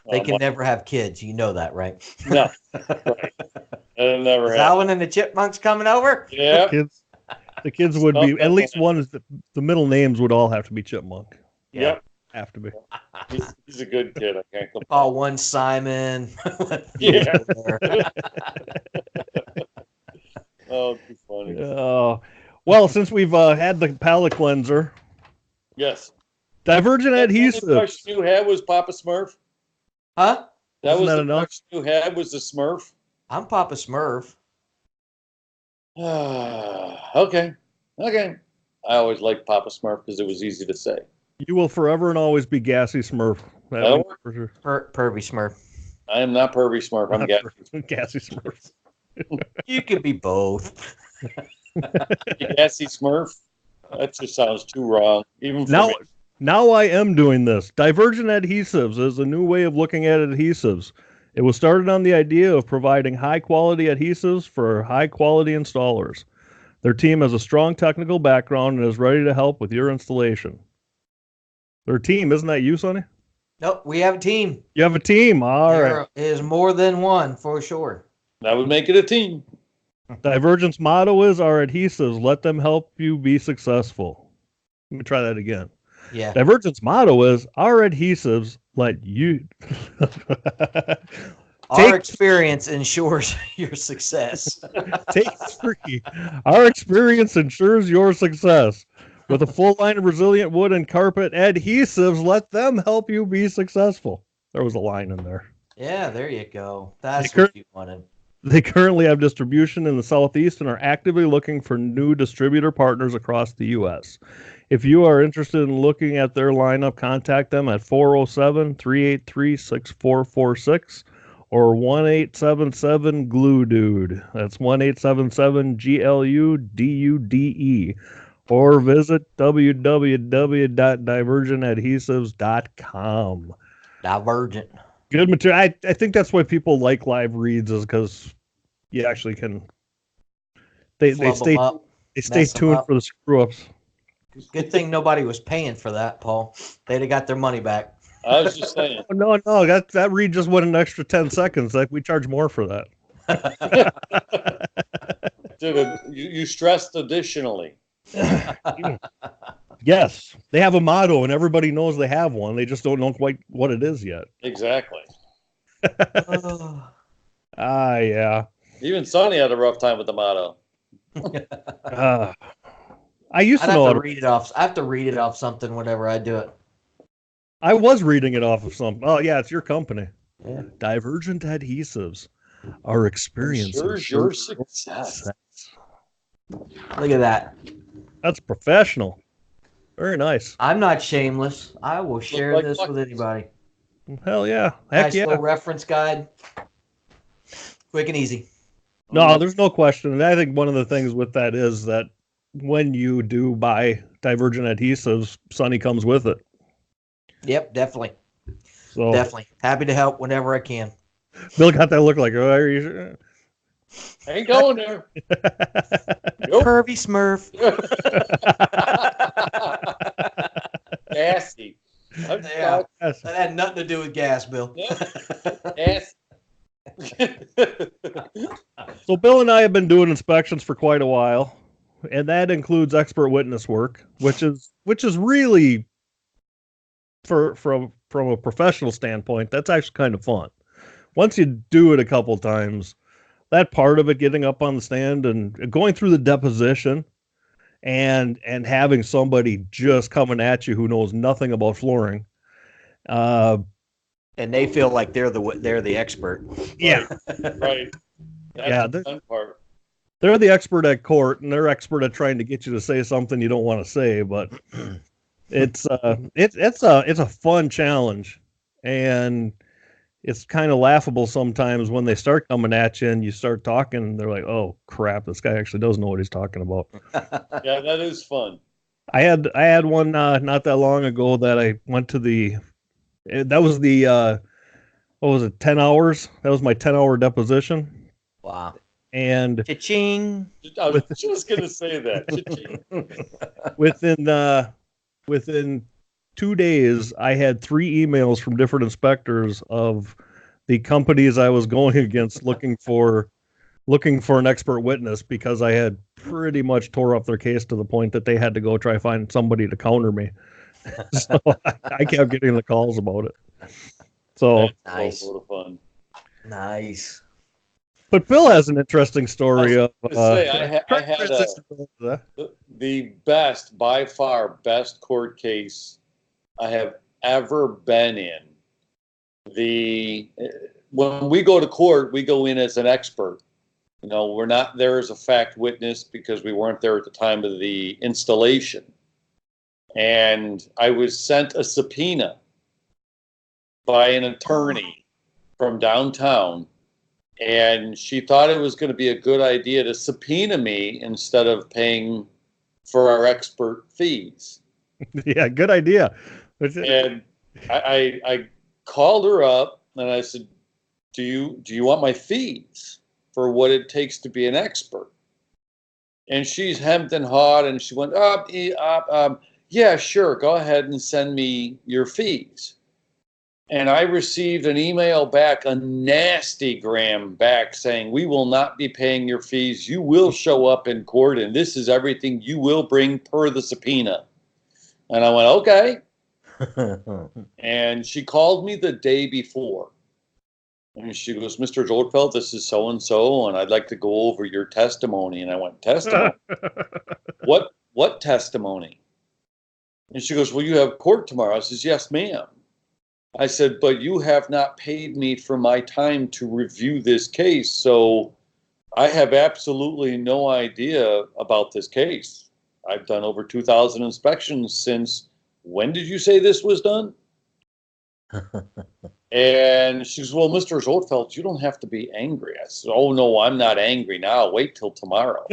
Speaker 1: They can never have kids. You know that, right?
Speaker 2: No, right. That'll never
Speaker 1: Is
Speaker 2: happen.
Speaker 1: Alvin and the Chipmunks coming over?
Speaker 2: Yeah,
Speaker 4: The kids would be at least one. The middle names would all have to be Chipmunk.
Speaker 2: yep.
Speaker 4: Have to be.
Speaker 2: He's a good kid. I can't complain.
Speaker 1: Call one Simon.
Speaker 2: Yeah. Oh, too funny.
Speaker 4: Well, since we've had the palate cleanser,
Speaker 2: Yes.
Speaker 4: divergent
Speaker 2: The only
Speaker 4: adhesive.
Speaker 2: question you had was Papa Smurf.
Speaker 1: Huh?
Speaker 2: That
Speaker 4: Wasn't
Speaker 2: was
Speaker 4: that
Speaker 2: the
Speaker 4: enough?
Speaker 2: question you had was the Smurf.
Speaker 1: I'm Papa Smurf.
Speaker 2: Okay. I always liked Papa Smurf because it was easy to say.
Speaker 4: You will forever and always be Gassy Smurf.
Speaker 2: That'll
Speaker 4: one for sure.
Speaker 1: Pervy Smurf.
Speaker 2: I am not Pervy Smurf. I'm Gassy.
Speaker 4: Gassy Smurf.
Speaker 1: You could be both.
Speaker 2: Gassy Smurf. That just sounds too wrong. Even for
Speaker 4: Now,
Speaker 2: me.
Speaker 4: now I am doing this. Divergent adhesives is a new way of looking at adhesives. It was started on the idea of providing high-quality adhesives for high-quality installers. Their team has a strong technical background and is ready to help with your installation. Their team, isn't that you, Sonny?
Speaker 1: Nope, we have a team.
Speaker 4: You have a team. All right.
Speaker 1: There is more than one for sure.
Speaker 2: That would make it a team.
Speaker 4: Divergent's motto is our adhesives. Let them help you be successful. Let me try that again.
Speaker 1: Yeah.
Speaker 4: Divergent's motto is our adhesives let you
Speaker 1: Our experience ensures your success.
Speaker 4: take 3. Our experience ensures your success. With a full line of resilient wood and carpet adhesives, let them help you be successful. There was a line in there.
Speaker 1: Yeah, there you go. That's
Speaker 4: They
Speaker 1: what you wanted.
Speaker 4: They currently have distribution in the Southeast and are actively looking for new distributor partners across the U.S. If you are interested in looking at their lineup, contact them at 407-383-6446 or 1-877-GLUE-DUDE. That's 1-877-GLUDUDE. Or visit www.divergentadhesives.com.
Speaker 1: Divergent.
Speaker 4: Good material. I think that's why people like live reads, is because you actually can. They
Speaker 1: Flub
Speaker 4: stay
Speaker 1: 'em up.
Speaker 4: they stay
Speaker 1: mess 'em
Speaker 4: tuned
Speaker 1: up.
Speaker 4: for the screw ups.
Speaker 1: Good thing nobody was paying for that, Paul. They'd have got their money back.
Speaker 2: I was just saying.
Speaker 4: No, that read just went an extra 10 seconds. Like, we charge more for that.
Speaker 2: You stressed additionally.
Speaker 4: Yes, they have a motto, and everybody knows they have one. They just don't know quite what it is yet.
Speaker 2: Exactly.
Speaker 4: Yeah.
Speaker 2: Even Sonny had a rough time with the motto.
Speaker 4: I used
Speaker 1: I'd
Speaker 4: to
Speaker 1: have
Speaker 4: know.
Speaker 1: to read it off. I have to read it off something whenever I do it.
Speaker 4: I was reading it off of something. Oh yeah, it's your company.
Speaker 1: Yeah.
Speaker 4: Divergent adhesives. Our experience
Speaker 2: Ensures your success.
Speaker 1: Look at that.
Speaker 4: That's professional. Very nice.
Speaker 1: I'm not shameless. I will share
Speaker 2: like
Speaker 1: this
Speaker 2: luck.
Speaker 1: with anybody.
Speaker 4: Hell yeah. Heck
Speaker 1: Nice
Speaker 4: yeah.
Speaker 1: little reference guide. Quick and easy.
Speaker 4: No, there's no question. And I think one of the things with that is that when you do buy Divergent adhesives, Sonny comes with it.
Speaker 1: Yep, definitely.
Speaker 4: So
Speaker 1: Definitely. Happy to help whenever I can.
Speaker 4: Bill got that look like, oh, are you sure?
Speaker 2: Ain't going there. Nope.
Speaker 1: Curvy Smurf.
Speaker 2: Gassy.
Speaker 1: Yeah. That had nothing to do with gas, Bill.
Speaker 2: Gassy.
Speaker 4: So Bill and I have been doing inspections for quite a while, and that includes expert witness work, which is really, from a professional standpoint, that's actually kind of fun. Once you do it a couple times, that part of it, getting up on the stand and going through the deposition and having somebody just coming at you who knows nothing about flooring.
Speaker 1: And they feel like they're the expert.
Speaker 4: Yeah.
Speaker 2: Right. That's the fun part.
Speaker 4: They're the expert at court, and they're expert at trying to get you to say something you don't want to say, but it's a fun challenge, and it's kind of laughable sometimes when they start coming at you and you start talking, and they're like, "Oh crap, this guy actually does know what he's talking about."
Speaker 2: Yeah, that is fun.
Speaker 4: I had one not that long ago that I went to that was what was it, 10 hours? That was my 10-hour deposition.
Speaker 1: Wow.
Speaker 4: And
Speaker 1: Cha-ching.
Speaker 2: I was just going to say that. Cha-ching.
Speaker 4: Within 2 days, I had 3 emails from different inspectors of the companies I was going against looking for an expert witness, because I had pretty much tore up their case to the point that they had to go try find somebody to counter me. So I kept getting the calls about it. So
Speaker 1: nice.
Speaker 2: A lot of fun.
Speaker 1: Nice.
Speaker 4: But Bill has an interesting story of.
Speaker 2: I had the best, by far, best court case I have ever been in. When we go to court, we go in as an expert. You know, we're not there as a fact witness because we weren't there at the time of the installation. And I was sent a subpoena by an attorney from downtown, and she thought it was going to be a good idea to subpoena me instead of paying for our expert fees.
Speaker 4: Yeah, good idea.
Speaker 2: And I called her up and I said, do you want my fees for what it takes to be an expert? And she's hemmed and hawed, and she went, yeah, sure, go ahead and send me your fees. And I received an email back, a nasty gram back, saying, we will not be paying your fees. You will show up in court, and this is everything you will bring per the subpoena. And I went, okay. And she called me the day before. And she goes, Mr. Zoetvelt, this is so-and-so, and I'd like to go over your testimony. And I went, testimony? What testimony? And she goes, well, you have court tomorrow. I says, yes, ma'am. I said, but you have not paid me for my time to review this case, so I have absolutely no idea about this case. I've done over 2,000 inspections since, when did you say this was done? And she says, well, Mr. Zoetvelt, you don't have to be angry. I said, oh, no, I'm not angry now. Wait till tomorrow.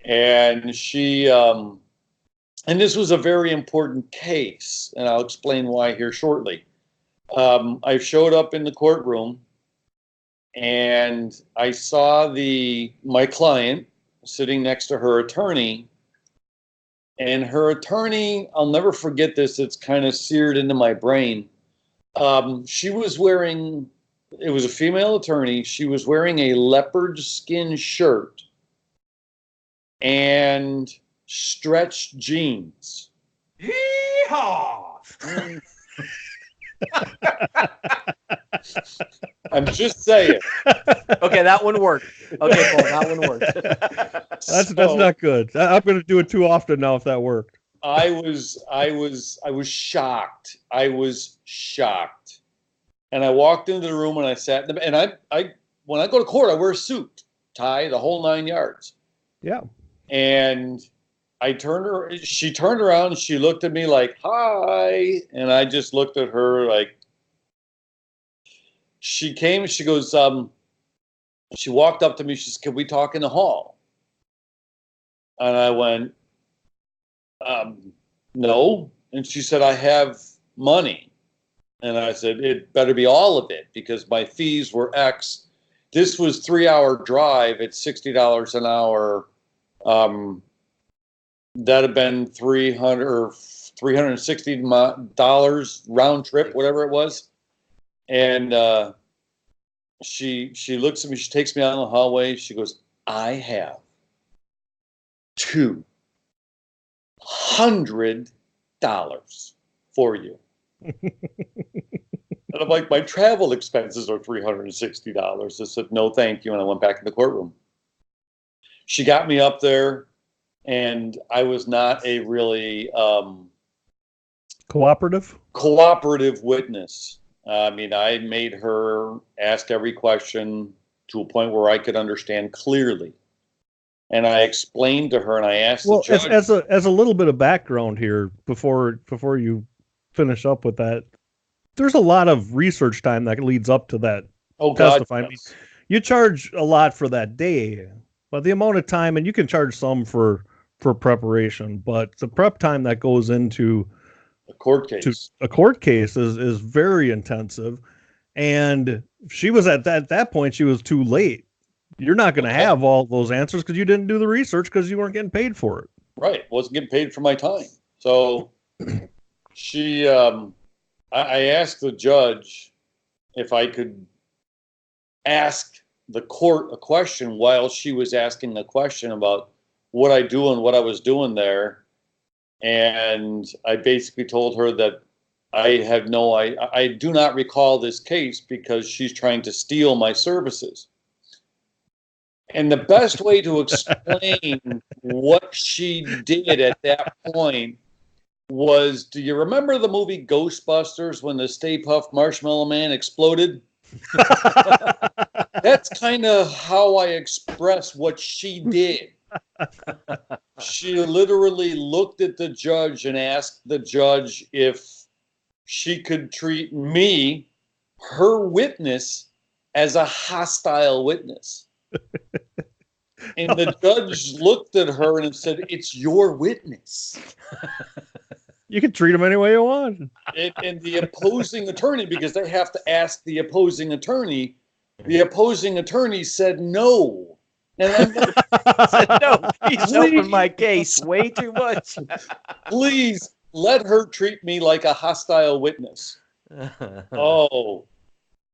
Speaker 2: And she, and this was a very important case, and I'll explain why here shortly. I showed up in the courtroom, and I saw my client sitting next to her attorney. And her attorney, I'll never forget this, it's kind of seared into my brain. She was wearing, it was a female attorney, she was wearing a leopard skin shirt and stretched jeans.
Speaker 1: Hee-haw!
Speaker 2: I'm just saying.
Speaker 1: Okay, that one worked. Okay, Paul, that one worked.
Speaker 4: That's not good. I'm going to do it too often now if that worked.
Speaker 2: I was shocked. I was shocked. And I walked into the room and I sat in the, and I when I go to court, I wear a suit, tie, the whole 9 yards.
Speaker 4: Yeah.
Speaker 2: And she turned around and she looked at me like, hi. And I just looked at her like, she came, she goes, she walked up to me, she said, can we talk in the hall? And I went, no. And she said, I have money. And I said, it better be all of it because my fees were X. This was 3-hour drive at $60 an hour. That'd have been $360 round trip, whatever it was. And she looks at me, she takes me out in the hallway, she goes, I have $200 for you. And I'm like, my travel expenses are $360. I said, no, thank you. And I went back in the courtroom. She got me up there, and I was not a really
Speaker 4: cooperative
Speaker 2: witness. I mean, I made her ask every question to a point where I could understand clearly. And I explained to her, and I asked the judge.
Speaker 4: As a little bit of background here before you finish up with that, there's a lot of research time that leads up to that testifying.
Speaker 2: God, yes.
Speaker 4: You charge a lot for that day, but the amount of time, and you can charge some for preparation, but the prep time that goes into
Speaker 2: a court case
Speaker 4: is very intensive. And she was at that point, she was too late. You're not going to have all those answers because you didn't do the research because you weren't getting paid for it.
Speaker 2: Right. Wasn't getting paid for my time. So she, I asked the judge if I could ask the court a question while she was asking the question about what I do and what I was doing there. And I basically told her that I do not recall this case because she's trying to steal my services. And the best way to explain what she did at that point was, do you remember the movie Ghostbusters when the Stay Puft Marshmallow Man exploded? That's kind of how I express what she did. She literally looked at the judge and asked the judge if she could treat me, her witness, as a hostile witness. And the judge looked at her and said, it's your witness.
Speaker 4: You can treat them any way you want.
Speaker 2: And the opposing attorney, because they have to ask the opposing attorney said no. And I'm like,
Speaker 1: said, no, he's helping my case way too much.
Speaker 2: Please let her treat me like a hostile witness. Oh,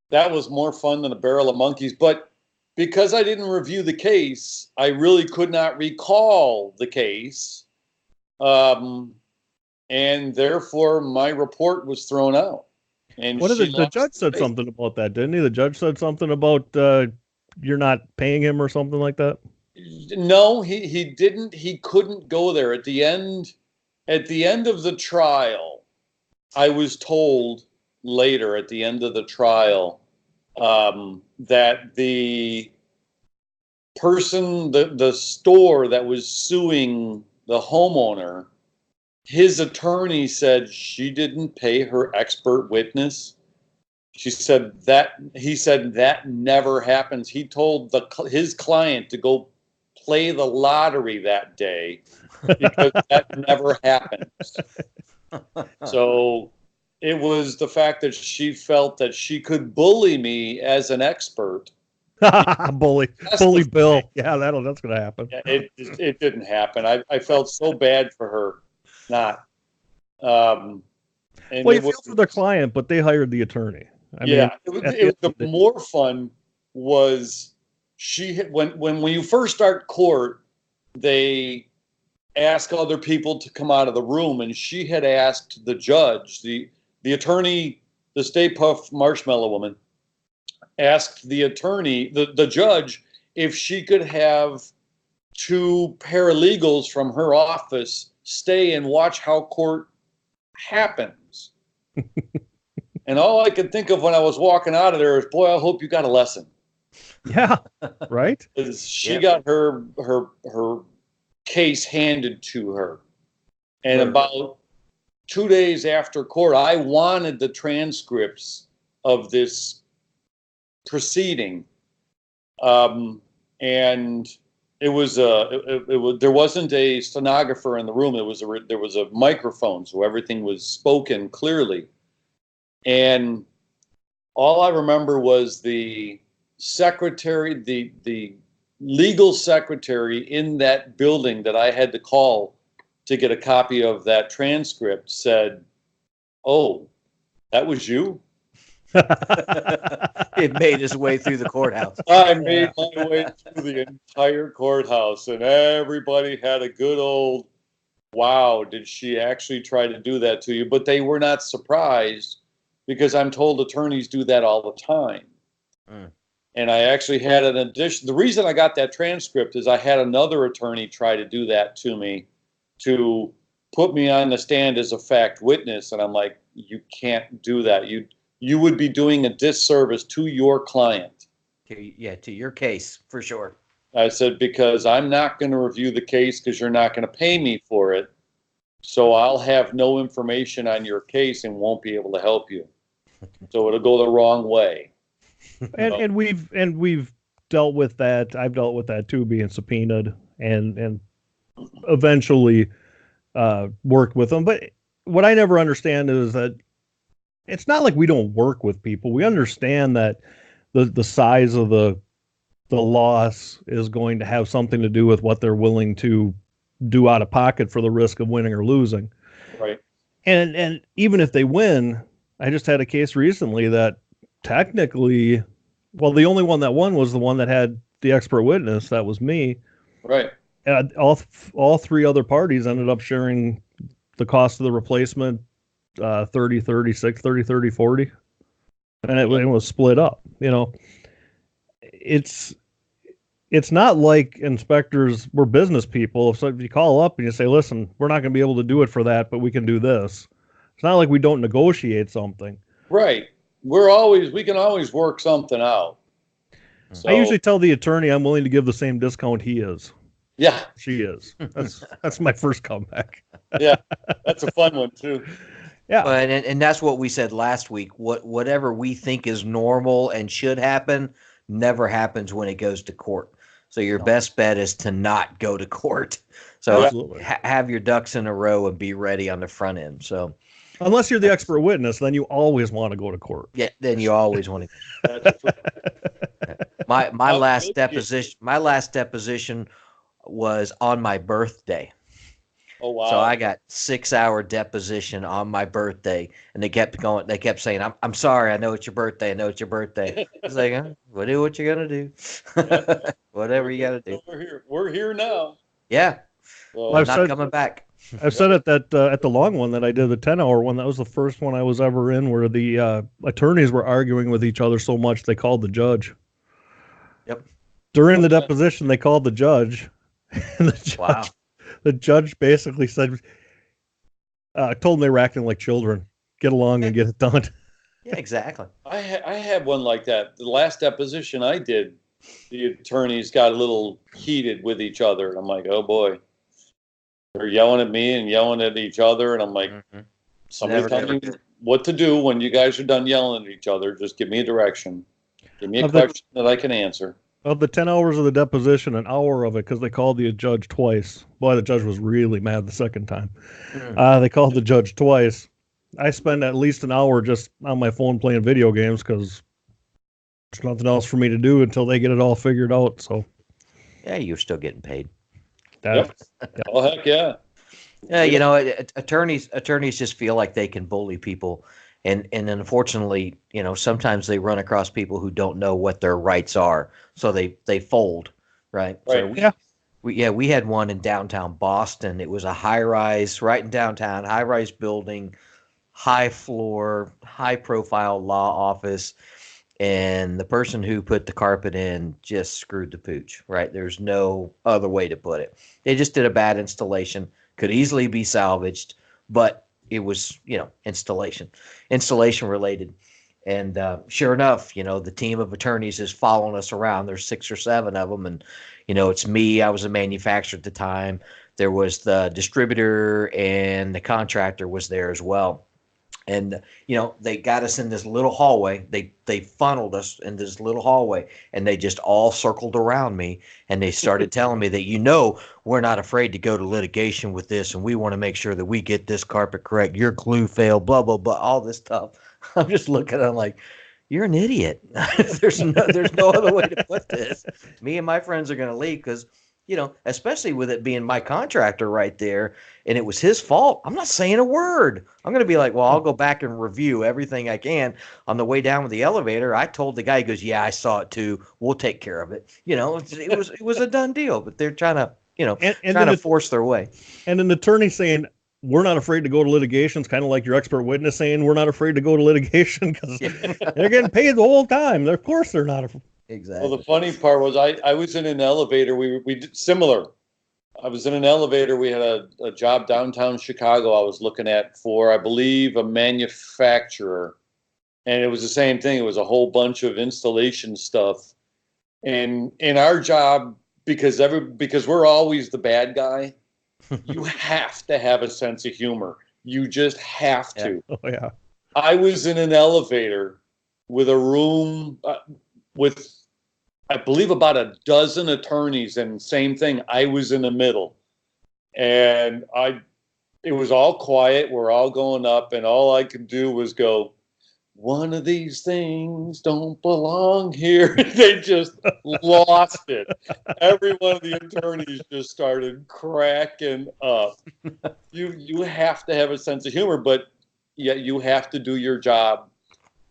Speaker 2: that was more fun than a barrel of monkeys. But because I didn't review the case, I really could not recall the case. And therefore my report was thrown out. And
Speaker 4: What did
Speaker 2: she
Speaker 4: the
Speaker 2: lost
Speaker 4: judge
Speaker 2: the
Speaker 4: said
Speaker 2: case.
Speaker 4: something about that, didn't he? The judge said something about you're not paying him or something like that.
Speaker 2: No, he didn't. He couldn't go there at the end. At the end of the trial, I was told later at the end of the trial that the person, the store that was suing the homeowner, his attorney said she didn't pay her expert witness. He said that never happens. He told his client to go play the lottery that day because that never happens. So it was the fact that she felt that she could bully me as an expert.
Speaker 4: bully Bill. Yeah, that's gonna happen.
Speaker 2: It didn't happen. I felt so bad for her not. And
Speaker 4: Well, you feel for the client, but they hired the attorney. I mean,
Speaker 2: the more fun was when you first start court, they ask other people to come out of the room, and she had asked the judge, the attorney, the Stay Puft Marshmallow Woman, asked the attorney, the judge, if she could have two paralegals from her office stay and watch how court happens. And all I could think of when I was walking out of there is, boy, I hope you got a lesson.
Speaker 4: Yeah, right.
Speaker 2: Because she got her case handed to her. And about 2 days after court, I wanted the transcripts of this proceeding. And it was there wasn't a stenographer in the room. There was a microphone, so everything was spoken clearly. And all I remember was the secretary, the legal secretary in that building that I had to call to get a copy of that transcript said, "Oh, that was you?"
Speaker 1: It made its way through the courthouse.
Speaker 2: I made my way through the entire courthouse, and everybody had a good old, wow, did she actually try to do that to you? But they were not surprised, because I'm told attorneys do that all the time. And I actually had an addition. The reason I got that transcript is I had another attorney try to do that to me, to put me on the stand as a fact witness. And I'm like, you can't do that. You would be doing a disservice to your client.
Speaker 1: To your case, for sure.
Speaker 2: I said, because I'm not going to review the case because you're not going to pay me for it. So I'll have no information on your case and won't be able to help you. So it'll go the wrong way.
Speaker 4: And we've dealt with that. I've dealt with that too, being subpoenaed and eventually worked with them. But what I never understand is that it's not like we don't work with people. We understand that the size of the loss is going to have something to do with what they're willing to do out of pocket for the risk of winning or losing.
Speaker 2: Right.
Speaker 4: And even if they win, I just had a case recently that technically, well, the only one that won was the one that had the expert witness. That was me.
Speaker 2: Right.
Speaker 4: And all three other parties ended up sharing the cost of the replacement, 30, 36, 30, 30, 40. And it was split up. You know, it's not like inspectors were business people. So if you call up and you say, listen, we're not going to be able to do it for that, but we can do this. It's not like we don't negotiate something.
Speaker 2: Right. We can always work something out. So,
Speaker 4: I usually tell the attorney I'm willing to give the same discount he is.
Speaker 2: Yeah.
Speaker 4: She is. That's my first comeback.
Speaker 2: Yeah. That's a fun one too.
Speaker 4: Yeah.
Speaker 1: And that's what we said last week. Whatever we think is normal and should happen never happens when it goes to court. So your best bet is to not go to court. So have your ducks in a row and be ready on the front end. So
Speaker 4: unless you're the expert witness, then you always want to go to court.
Speaker 1: Yeah, then you always want to. My last deposition was on my birthday.
Speaker 2: Oh wow.
Speaker 1: So I got 6-hour deposition on my birthday, and they kept going. They kept saying, "I'm sorry. I know it's your birthday. I know it's your birthday." I was like, "Well, do what you're gonna do.
Speaker 2: Yeah.
Speaker 1: Whatever you gotta do."
Speaker 2: We're here. We're here now.
Speaker 1: Yeah,
Speaker 4: Well,
Speaker 2: So,
Speaker 1: I'm
Speaker 4: I've
Speaker 1: not
Speaker 4: said
Speaker 1: coming back.
Speaker 4: I've said it that at the long one that I did, the 10-hour one, that was the first one I was ever in where the attorneys were arguing with each other so much they called the judge.
Speaker 1: Yep.
Speaker 4: During the
Speaker 2: Okay.
Speaker 4: deposition, they called the judge, and
Speaker 1: Wow.
Speaker 4: the judge basically said, told them they were acting like children. Get along and get it done.
Speaker 1: Yeah, exactly.
Speaker 2: I had one like that. The last deposition I did, the attorneys got a little heated with each other. And I'm like, oh boy. They're yelling at me and yelling at each other. And I'm like,
Speaker 1: Mhm.
Speaker 2: somebody
Speaker 1: Never,
Speaker 2: tell
Speaker 1: never
Speaker 2: me
Speaker 1: good.
Speaker 2: what to do when you guys are done yelling at each other. Just give me a direction. Give me a
Speaker 4: Of the-
Speaker 2: question that I can answer.
Speaker 4: Of the 10 hours of the deposition, an hour of it, because they called the judge twice. Boy, the judge was really mad the second time. They called the judge twice. I spend at least an hour just on my phone playing video games because there's nothing else for me to do until they get it all figured out. So
Speaker 1: Yeah, you're still getting paid.
Speaker 4: that,
Speaker 2: Oh, heck yeah.
Speaker 1: Yeah, you know, attorneys just feel like they can bully people, and unfortunately, you know, sometimes they run across people who don't know what their rights are, so they fold, right? So
Speaker 2: Right.
Speaker 1: we had one in downtown Boston. It was a high rise right in downtown, high rise building, high floor, high profile law office, and the person who put the carpet in just screwed the pooch, right? There's no other way to put it. They just did a bad installation, could easily be salvaged, but it was, you know, installation related. And sure enough, you know, the team of attorneys is following us around. There's 6 or 7 of them, and you know, it's me. I was a manufacturer at the time. There was the distributor, and the contractor was there as well. And you know, they got us in this little hallway. They funneled us in this little hallway, and they just all circled around me, and they started telling me that, you know, we're not afraid to go to litigation with this, and we want to make sure that we get this carpet correct. Your glue failed, blah blah blah, all this stuff. I'm just looking at them like, you're an idiot. There's no other way to put this. Me and my friends are going to leave because, you know, especially with it being my contractor right there, and it was his fault. I'm not saying a word. I'm going to be like, well, I'll go back and review everything I can. On the way down with the elevator, I told the guy, he goes, yeah, I saw it too. We'll take care of it. You know, it was a done deal, but they're trying to, you know,
Speaker 4: and
Speaker 1: trying to
Speaker 4: then
Speaker 1: force their way.
Speaker 4: and an attorney saying, we're not afraid to go to litigation. It's kind of like your expert witness saying, we're not afraid to go to litigation because they're getting paid the whole time. Of course they're not.
Speaker 1: Exactly.
Speaker 2: Well, the funny part was I was in an elevator. We did similar. I was in an elevator. We had a job downtown Chicago I was looking at for, I believe, a manufacturer. And it was the same thing. It was a whole bunch of installation stuff. And in our job, because we're always the bad guy, you have to have a sense of humor. You just have to.
Speaker 4: Oh, yeah.
Speaker 2: I was in an elevator with a room with, I believe, about a dozen attorneys, and same thing. I was in the middle, and it was all quiet. We're all going up, and all I could do was go, one of these things don't belong here. They just lost it. Every one of the attorneys just started cracking up. You have to have a sense of humor, but yet you have to do your job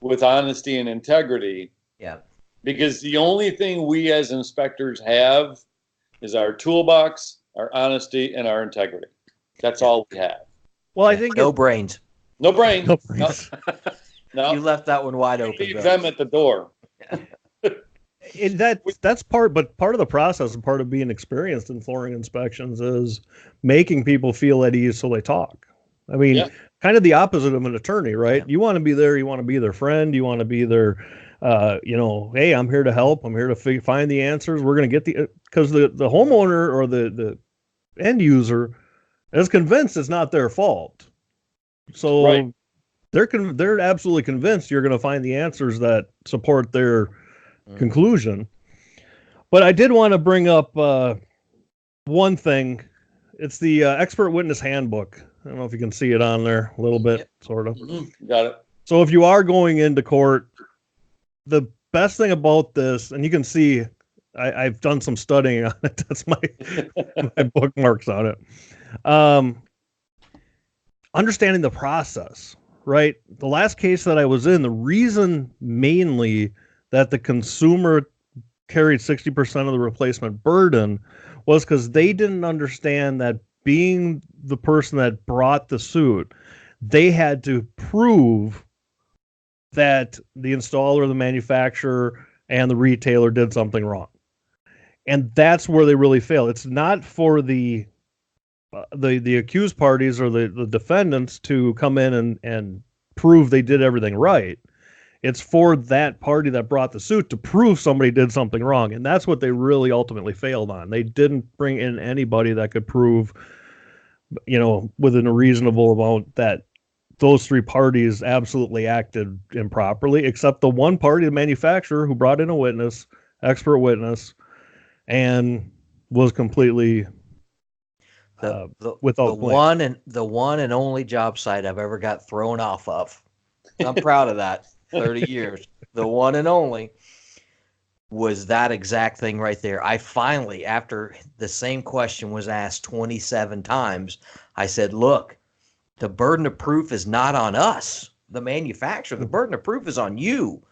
Speaker 2: with honesty and integrity.
Speaker 1: Yeah.
Speaker 2: Because the only thing we as inspectors have is our toolbox, our honesty, and our integrity. That's all we have.
Speaker 4: Well, I
Speaker 1: Yeah.
Speaker 4: think
Speaker 1: No brains.
Speaker 2: No brain.
Speaker 4: No brains.
Speaker 2: No.
Speaker 1: You left that one wide open.
Speaker 2: Leave
Speaker 1: Bill.
Speaker 2: them at the door.
Speaker 4: that's part of the process and part of being experienced in flooring inspections is making people feel at ease so they talk. I mean,
Speaker 2: Yeah.
Speaker 4: kind of the opposite of an attorney, right?
Speaker 1: Yeah.
Speaker 4: You want to be there, you want to be their friend, you want to be their, you know, hey, I'm here to help, I'm here to find the answers. We're going to get because the homeowner or the end user is convinced it's not their fault. So
Speaker 2: Right.
Speaker 4: they're absolutely convinced you're going to find the answers that support their conclusion. But I did want to bring up one thing. It's the expert witness handbook. I don't know if you can see it on there a little bit, sort of.
Speaker 2: Mm-hmm. Got it.
Speaker 4: So if you are going into court, the best thing about this, and you can see, I've done some studying on it. That's my bookmarks on it. Understanding the process, right? The last case that I was in, the reason mainly that the consumer carried 60% of the replacement burden was because they didn't understand that being the person that brought the suit, they had to prove that the installer, the manufacturer, and the retailer did something wrong. And that's where they really fail. It's not for the accused parties or the defendants to come in and prove they did everything right. It's for that party that brought the suit to prove somebody did something wrong. And that's what they really ultimately failed on. They didn't bring in anybody that could prove, within a reasonable amount that those three parties absolutely acted improperly, except the one party, the manufacturer, who brought in a witness, expert witness, and was completely without blame.
Speaker 1: The one and only job site I've ever got thrown off of. I'm proud of that. 30 years. The one and only was that exact thing right there. I finally, after the same question was asked 27 times, I said, look, the burden of proof is not on us, the manufacturer. The burden of proof is on you.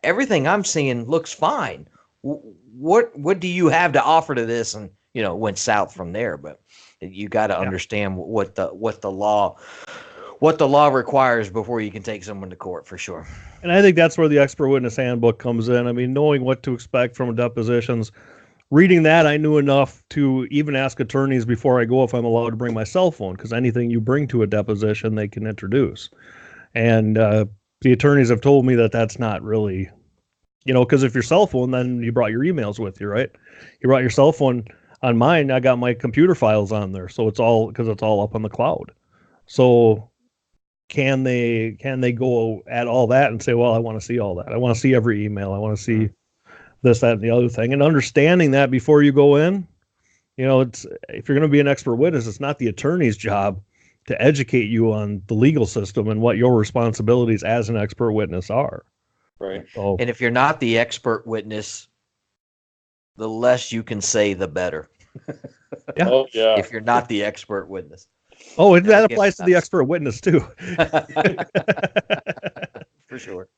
Speaker 1: Everything I'm seeing looks fine. What do you have to offer to this? And it went south from there. But you got to understand what the law requires before you can take someone to court, for sure.
Speaker 4: And I think that's where the expert witness handbook comes in. I mean, knowing what to expect from depositions. Reading that, I knew enough to even ask attorneys before I go if I'm allowed to bring my cell phone, because anything you bring to a deposition, they can introduce. And the attorneys have told me that that's not really, because if your cell phone, then you brought your emails with you, right? You brought your cell phone. On mine, I got my computer files on there, so it's all up on the cloud. So can they go at all that and say, well, I want to see all that. I want to see every email. I want to see this, that, and the other thing. And understanding that before you go in, it's, if you're going to be an expert witness, it's not the attorney's job to educate you on the legal system and what your responsibilities as an expert witness are.
Speaker 2: Right.
Speaker 4: So,
Speaker 1: And if you're not the expert witness, the less you can say, the better.
Speaker 4: Yeah.
Speaker 2: Oh, yeah.
Speaker 1: If you're not the expert witness.
Speaker 4: Oh, that applies to the expert witness too.
Speaker 1: For sure.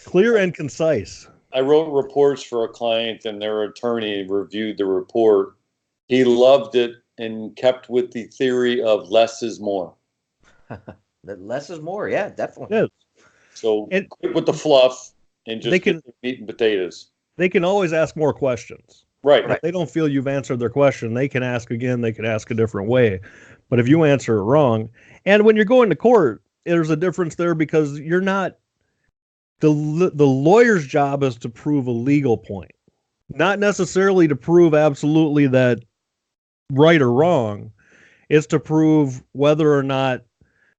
Speaker 4: Clear and concise.
Speaker 2: I wrote reports for a client, and their attorney reviewed the report. He loved it and kept with the theory of less is more.
Speaker 1: Less is more. Yeah, definitely.
Speaker 4: Yeah.
Speaker 2: So quit with the fluff and just get the meat and potatoes.
Speaker 4: They can always ask more questions.
Speaker 2: Right.
Speaker 4: If they don't feel you've answered their question, they can ask again. They can ask a different way. But if you answer it wrong, and when you're going to court, there's a difference there, because you're not, the lawyer's job is to prove a legal point, not necessarily to prove absolutely that right or wrong. It's to prove whether or not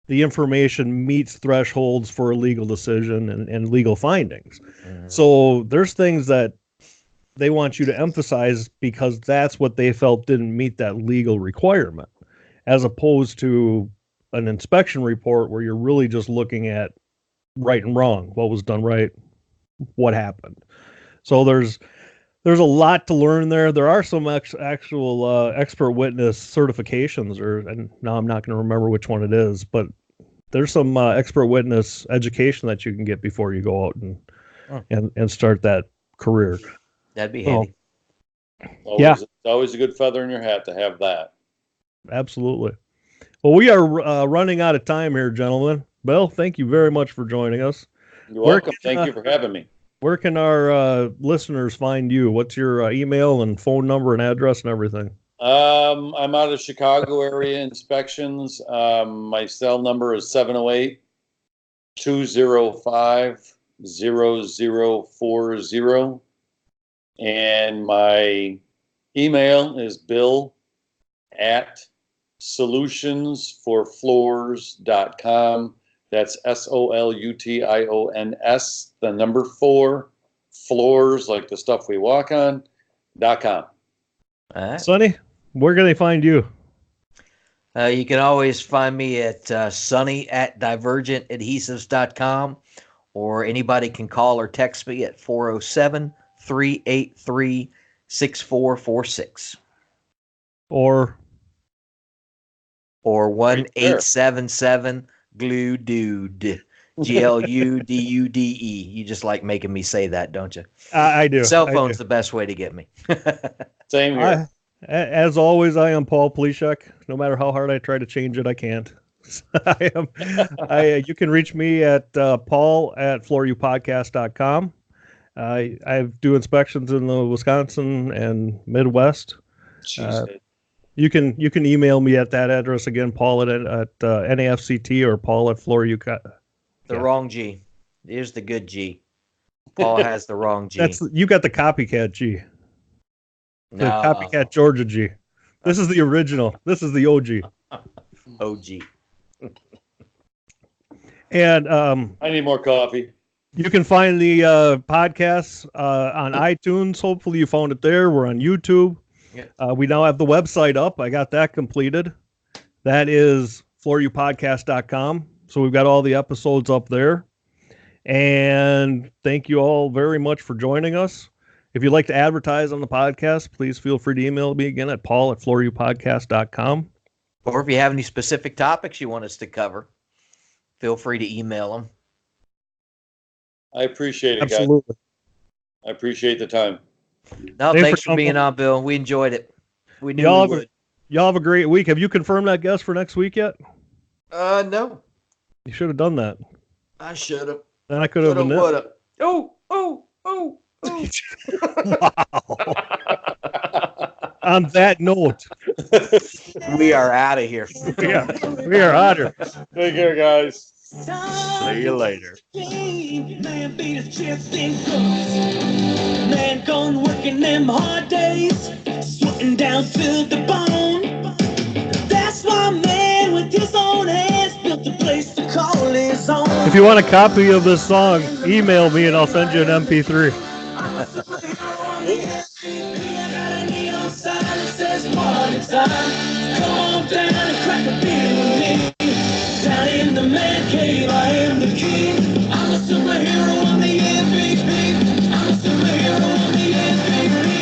Speaker 4: the information meets thresholds for a legal decision and legal findings.
Speaker 1: Mm-hmm.
Speaker 4: So there's things that they want you to emphasize because that's what they felt didn't meet that legal requirement, as opposed to an inspection report where you're really just looking at right and wrong, what was done right, what happened. So there's a lot to learn there. There are some actual expert witness certifications, and now I'm not going to remember which one it is, but there's some expert witness education that you can get before you go out and start that career.
Speaker 1: That'd be handy.
Speaker 2: It's always a good feather in your hat to have that.
Speaker 4: Absolutely. Well, we are running out of time here, gentlemen. Bill, thank you very much for joining us.
Speaker 2: You're welcome. Thank you for having me.
Speaker 4: Where can our listeners find you? What's your email and phone number and address and everything?
Speaker 2: I'm out of Chicago area inspections. My cell number is 708-205-0040. And my email is bill@solutionsforfloors.com. That's SOLUTIONS, the number 4, floors, like the stuff we walk on, .com.
Speaker 1: All right.
Speaker 4: Sonny, where can they find you?
Speaker 1: You can always find me at Sonny@divergentadhesives.com, or anybody can call or text me at 407-383-6446.
Speaker 4: Or
Speaker 1: or 1-877 glue dude. GLUDUDE. You just like making me say that, don't you?
Speaker 4: I do.
Speaker 1: Cell
Speaker 4: I
Speaker 1: phone's
Speaker 4: do.
Speaker 1: the best way to get me.
Speaker 2: Same here.
Speaker 4: As always, I am Paul Pleshek. No matter how hard I try to change it, I can't. I am. You can reach me at paul@floorupodcast.com. I do inspections in the Wisconsin and Midwest. You can email me at that address again, Paul at NAFCT or Paul at Floor.
Speaker 1: The wrong G. Here's the good G. Paul has the wrong G.
Speaker 4: You got the copycat G. The
Speaker 1: No.
Speaker 4: copycat Georgia G. This is the original. This is the OG.
Speaker 1: OG.
Speaker 4: And
Speaker 2: I need more coffee.
Speaker 4: you can find the podcasts on iTunes. Hopefully you found it there. We're on YouTube.
Speaker 1: Yeah.
Speaker 4: We now have the website up. I got that completed. That is floorupodcast.com. So we've got all the episodes up there. And thank you all very much for joining us. If you'd like to advertise on the podcast, please feel free to email me again at paul@floorupodcast.com.
Speaker 1: Or if you have any specific topics you want us to cover, feel free to email them.
Speaker 2: I appreciate it,
Speaker 4: Absolutely.
Speaker 2: guys. I appreciate the time.
Speaker 1: No, thanks for being
Speaker 4: coming.
Speaker 1: on, Bill. We enjoyed it. We knew
Speaker 4: Y'all
Speaker 1: we would.
Speaker 4: Y'all have a great week. Have you confirmed that guest for next week yet?
Speaker 1: No.
Speaker 4: You should have done that.
Speaker 1: I should have.
Speaker 4: Then I could have been
Speaker 1: Would have. Oh.
Speaker 4: Wow. On that note,
Speaker 1: We are out of here.
Speaker 4: we are out here.
Speaker 2: Take care, guys.
Speaker 1: See you later.
Speaker 3: Man beat his chest in cups. Man gone working them hard days, sweating down to the bone. That's why man with his own hands built a place to call his own.
Speaker 4: If you want a copy of this song, email me and I'll send you an MP3.
Speaker 3: Come on down and crack a